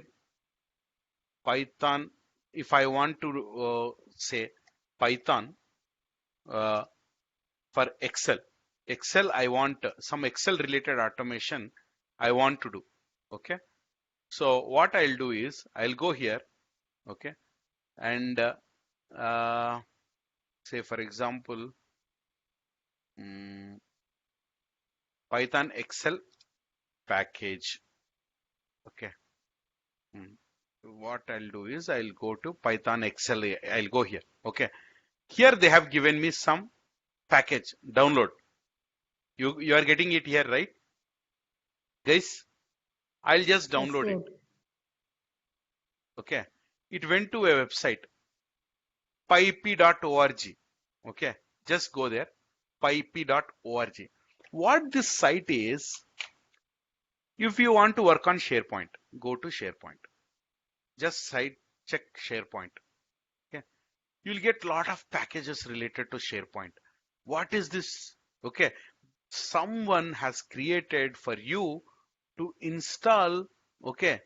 Python, if I want to say Python for Excel, I want some Excel related automation I want to do. Okay. So what I'll do is I'll go here. Okay. And say for example, Python Excel package. Okay. What I'll do is I'll go to Python Excel. I'll go here. Okay. Here they have given me some package download. You are getting it here, right? Guys, I'll just Yes, download sir. it. Okay. It went to a website, pyp.org. Okay. Just go there, pyp.org. What this site is, If you want to work on SharePoint, go to SharePoint. Just site check SharePoint. Okay. You'll get a lot of packages related to SharePoint. What is this? Okay. Someone has created for you to install. Okay.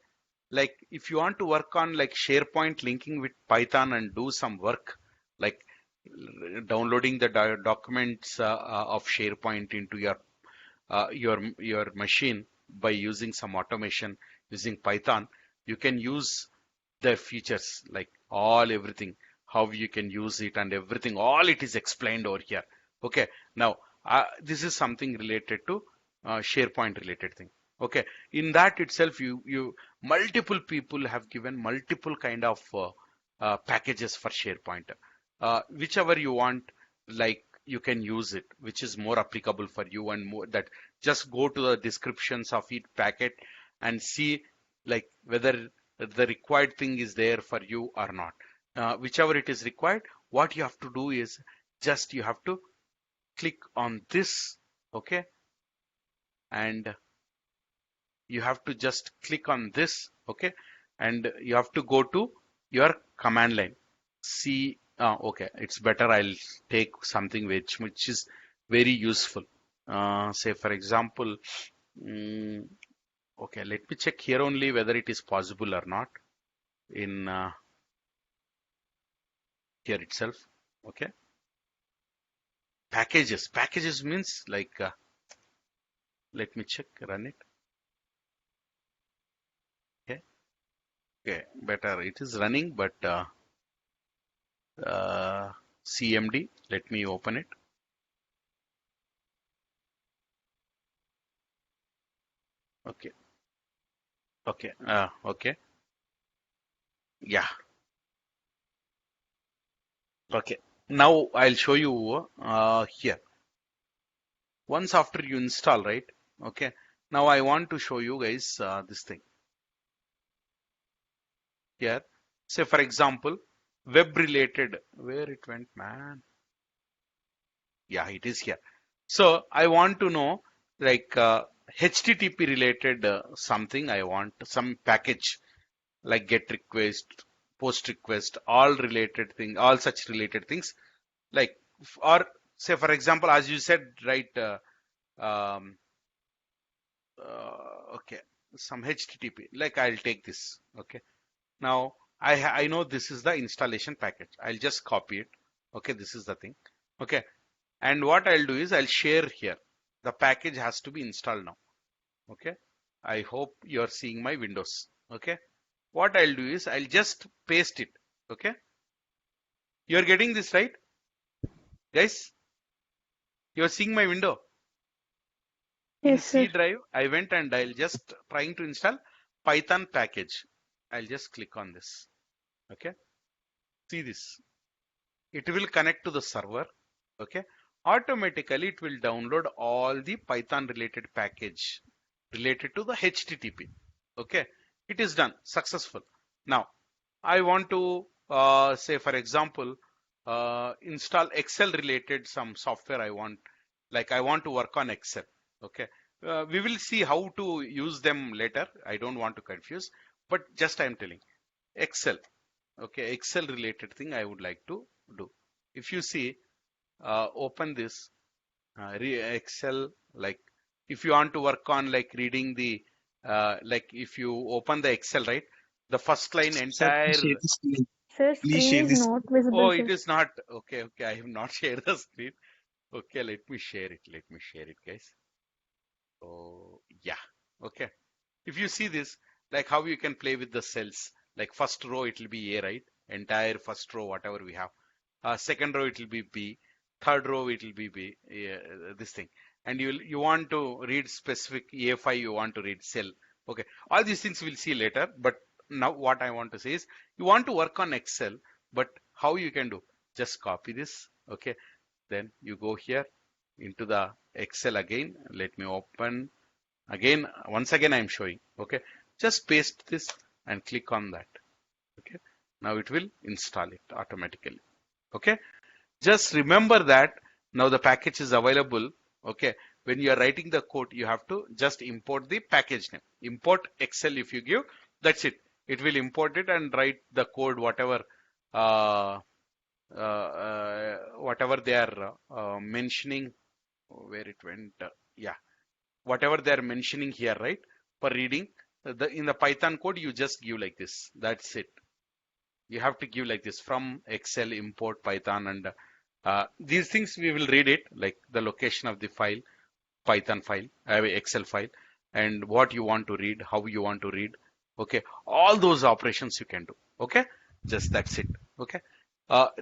Like if you want to work on like SharePoint linking with Python and do some work, like downloading the documents of SharePoint into your machine by using some automation using Python, you can use their features like everything, how you can use it and everything. All it is explained over here. Okay. Now this is something related to SharePoint related thing. Okay. In that itself, you multiple people have given multiple kind of packages for SharePoint. Whichever you want, like you can use it, which is more applicable for you and more that just go to the descriptions of each packet and see like whether the required thing is there for you or not. Whichever it is required, what you have to do is just you have to click on this, okay, and you have to just click on this, okay, and you have to go to your command line. See, okay, it's better I'll take something which is very useful. Say for example, okay, let me check here only whether it is possible or not in here itself. Okay, packages means like let me check, run it. Okay, better it is running, but CMD, let me open it. Okay, okay, okay, yeah, okay. Now I'll show you here. Once after you install, right? Okay. Now I want to show you guys this thing here. Say for example, web related. Where it went, man? Yeah, it is here. So I want to know like HTTP related something. I want some package like get request, post request, all related thing, all such related things. Like or say for example, as you said, right? Um, okay, some HTTP. Like I'll take this. Okay. Now I know this is the installation package. I'll just copy it. Okay, this is the thing. Okay. And what I'll do is I'll share here. The package has to be installed now. Okay. I hope you're seeing my windows. Okay. What I'll do is I'll just paste it. Okay. You're getting this right? Guys, you're seeing my window. In Yes, sir. C drive, I went and I'll just trying to install Python package. I'll just click on this. Okay. See this. It will connect to the server. Okay. Automatically, it will download all the Python related package related to the HTTP. Okay. It is done. Successful. Now, I want to say, for example, install Excel related some software I want. Like I want to work on Excel. Okay. We will see how to use them later. I don't want to confuse, but just I am telling Excel. Okay. Excel related thing I would like to do. If you see, open this Excel, like if you want to work on like reading the like if you open the Excel, right, the first line Sir, entire. please share the screen. Sir, Please screen share is this. not Oh, visible, it sir. is not. Okay, okay, I have not shared the screen. Okay, let me share it, guys. Oh yeah, okay. If you see this, like how you can play with the cells, like first row it will be A, right, entire first row whatever we have. Second row it will be B, third row it will be B, this thing. And you want to read specific A5, you want to read cell. Okay, all these things we'll see later. But now what I want to say is you want to work on Excel, but how you can do? Just copy this. Okay, then you go here into the Excel again. Let me open again. Once again I'm showing. Okay, just paste this and click on that. Okay, now it will install it automatically. Okay, just remember that now the package is available. Okay, when you are writing the code, you have to just import the package name. Import Excel if you give, that's it. It will import it and write the code, whatever whatever they are mentioning, where it went, yeah, whatever they are mentioning here, right? For reading, in the Python code, you just give like this. That's it. You have to give like this, from Excel import Python, and these things we will read it, like the location of the file, Python file, Excel file, and what you want to read, how you want to read. Okay, all those operations you can do. Okay, just that's it. Okay,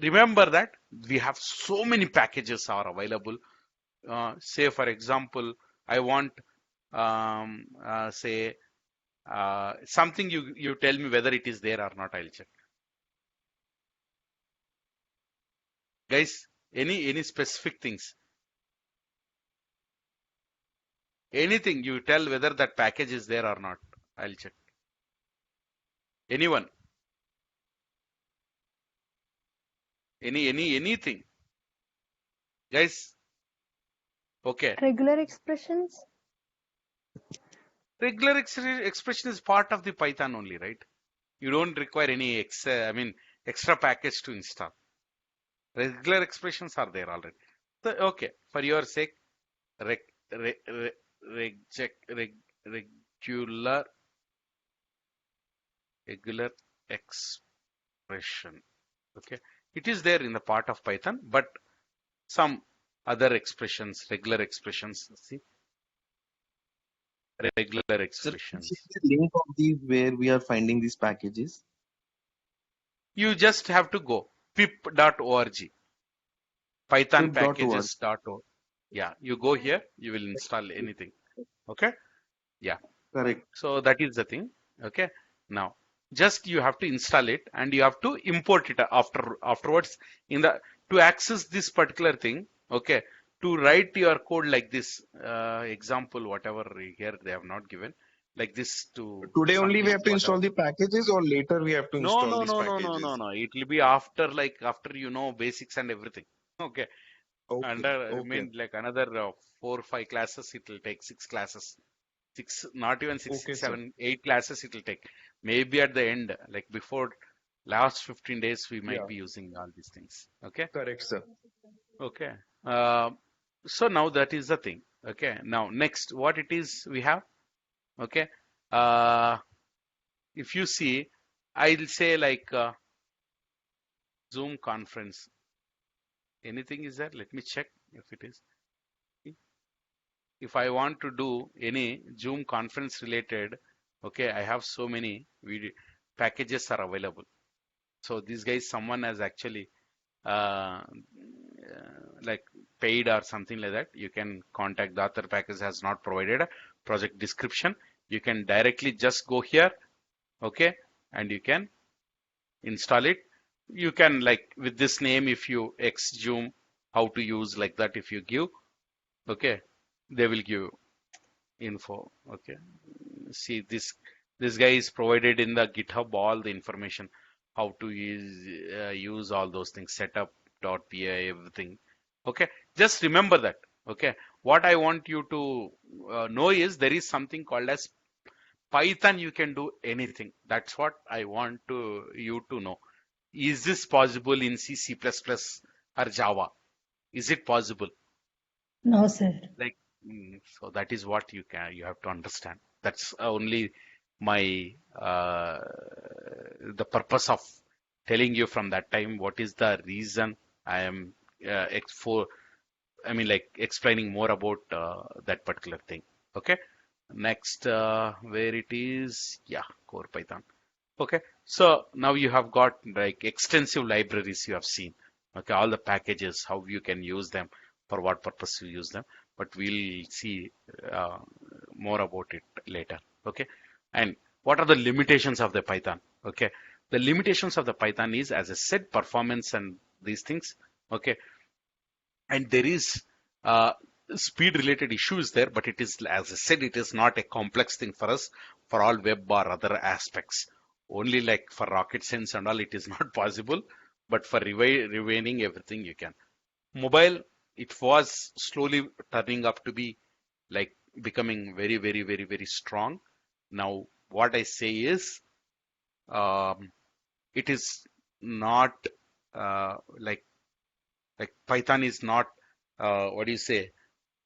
remember that we have so many packages are available. Say for example, I want say something, you tell me whether it is there or not. I'll check. Guys, any specific things, anything you tell whether that package is there or not. I'll check. Anyone? Anything? Guys? Okay. Regular expressions? Regular expression is part of the Python only, right? You don't require any extra package to install. Regular expressions are there already. So, okay, for your sake, regular expression. Okay, it is there in the part of Python, but some other expressions, regular expressions. See, regular Sir, expressions. this is the link of these where we are finding these packages. You just have to go pip.org, Python Pip.org. packages.org. Yeah, you go here, you will install anything. Okay, yeah. Correct. So that is the thing. Okay, now just you have to install it and you have to import it afterwards to access this particular thing. Okay, to write your code like this, example whatever here they have not given, like this, to Today only we something have to install whatever. the packages, or later we have to No, install no, these no, no, no, no, packages? no. It will be after, like after you know basics and everything. Okay, Okay. under I Okay. mean like another 4 or 5 classes, it will take 6 classes. Not even six, Okay, six, sir. 7, 8 classes it will take. Maybe at the end, like before last 15 days, we might Yeah. be using all these things. Okay. Correct, sir. Okay. So now that is the thing. Okay. Now next, what it is we have. Okay. If you see, I'll say like Zoom conference. Anything is there? Let me check if it is. If I want to do any Zoom conference related, okay, I have so many video packages are available. So these guys, someone has actually like paid or something like that. You can contact the other package has not provided a project description. You can directly just go here, okay, and you can install it. You can, like with this name, if you Zoom, how to use like that, if you give, okay, they will give info. Okay, see this guy is provided in the GitHub all the information how to use all those things, setup.py, everything. Okay, just remember that. Okay, what I want you to know is there is something called as Python. You can do anything. That's what I want you to know. Is this possible in C, C++ or Java? Is it possible? No, sir. Like, so that is what you have to understand. That's only my the purpose of telling you from that time what is the reason I am explaining more about that particular thing. Okay, next, where it is, yeah, core Python. Okay, so now you have got like extensive libraries you have seen. Okay, all the packages, how you can use them, for what purpose you use them, but we'll see more about it later. Okay, and what are the limitations of the Python? Okay, the limitations of the Python is, as I said, performance and these things. Okay, and there is speed related issues there, but it is, as I said, it is not a complex thing for us for all web or other aspects. Only like for rocket science and all, it is not possible, but for remaining everything you can. Mobile, it was slowly turning up to be like becoming very, very, very, very strong. Now, what I say is, it is not like Python is not, what do you say?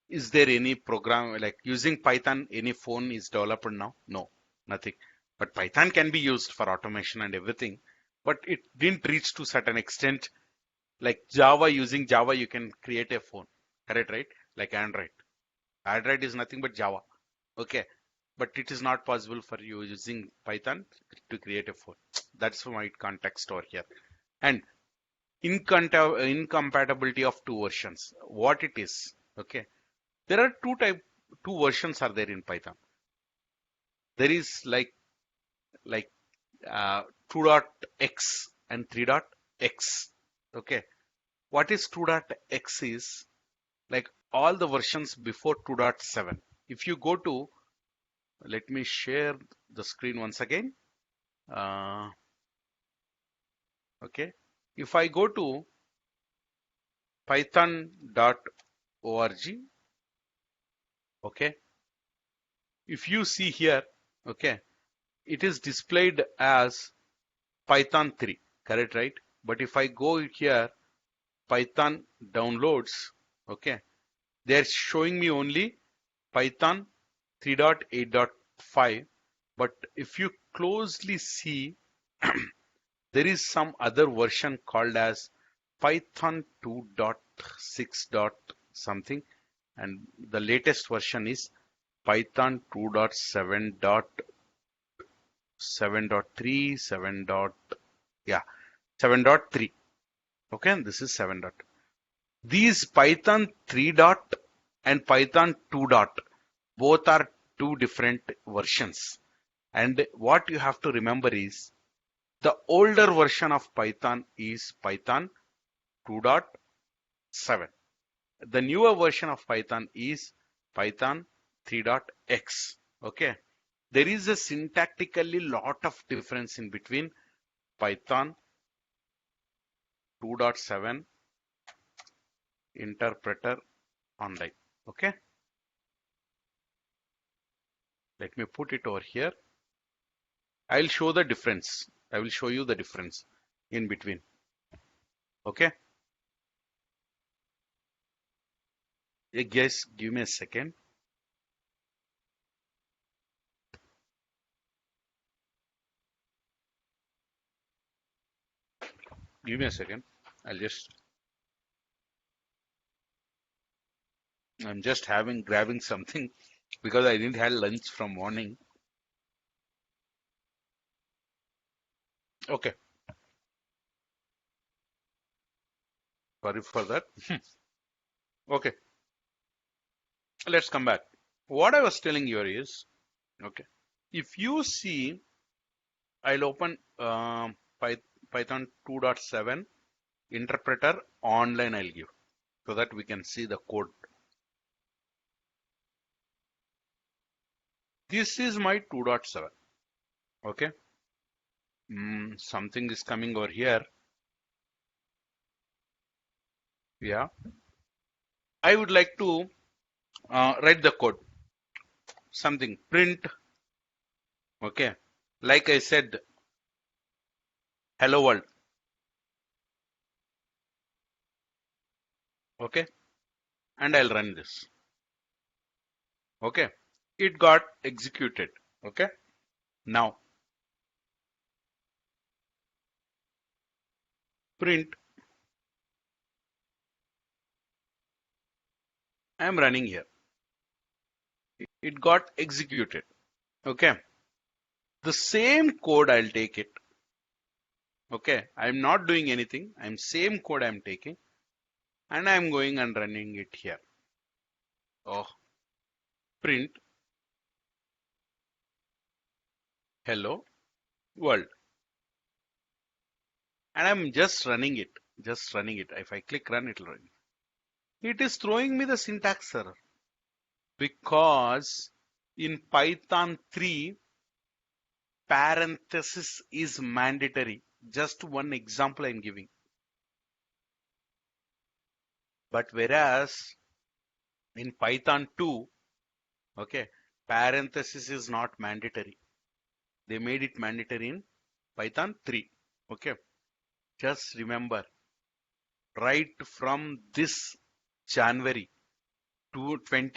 Is there any program like using Python? Any phone is developed now? No, nothing. But Python can be used for automation and everything, but it didn't reach to certain extent. Like Java, using Java, you can create a phone, correct, right? Like Android. Android is nothing but Java. Okay. But it is not possible for you using Python to create a phone. That's my context over here. And incompatibility of two versions. What it is? Okay. There are two versions are there in Python. There is like 2.x and 3.x. Okay. What is 2.x is like all the versions before 2.7. If you go to, let me share the screen once again. Okay. If I go to python.org, okay. If you see here, okay, it is displayed as Python 3, correct, right? But if I go here, Python downloads, okay, they're showing me only Python 3.8.5. But if you closely see, there is some other version called as Python 2.6 dot something, and the latest version is Python 2.7.7.3, 7.3. Okay, and this is 7. These Python 3 dot and Python 2 dot both are two different versions. And what you have to remember is the older version of Python is Python 2.7. The newer version of Python is Python 3.x. Okay. There is a syntactically lot of difference in between Python 2.7 interpreter online. Okay. Let me put it over here. I'll show the difference. I will show you the difference in between. Okay. Guys, give me a second. Give me a second. I'm just grabbing something because I didn't have lunch from morning. Okay. Sorry for that. Okay. Let's come back. What I was telling you is, okay, if you see, I'll open Python 2.7 interpreter online. I'll give so that we can see the code. This is my 2.7. Okay. Something is coming over here. Yeah. I would like to write the code. Something print. Okay. Like I said, hello world. Okay. And I'll run this. Okay. It got executed. Okay. Now print. I am running here. It got executed. Okay. The same code I'll take it. Okay. I'm not doing anything. I'm same code I'm taking and I'm going and running it here. Oh, print hello world. And I'm just running it. If I click run, it'll run. It is throwing me the syntax error because in Python 3, parenthesis is mandatory. Just one example I'm giving. But whereas in Python 2, Okay, parenthesis is not mandatory. They made it mandatory in Python 3. Okay, just remember, right from this January to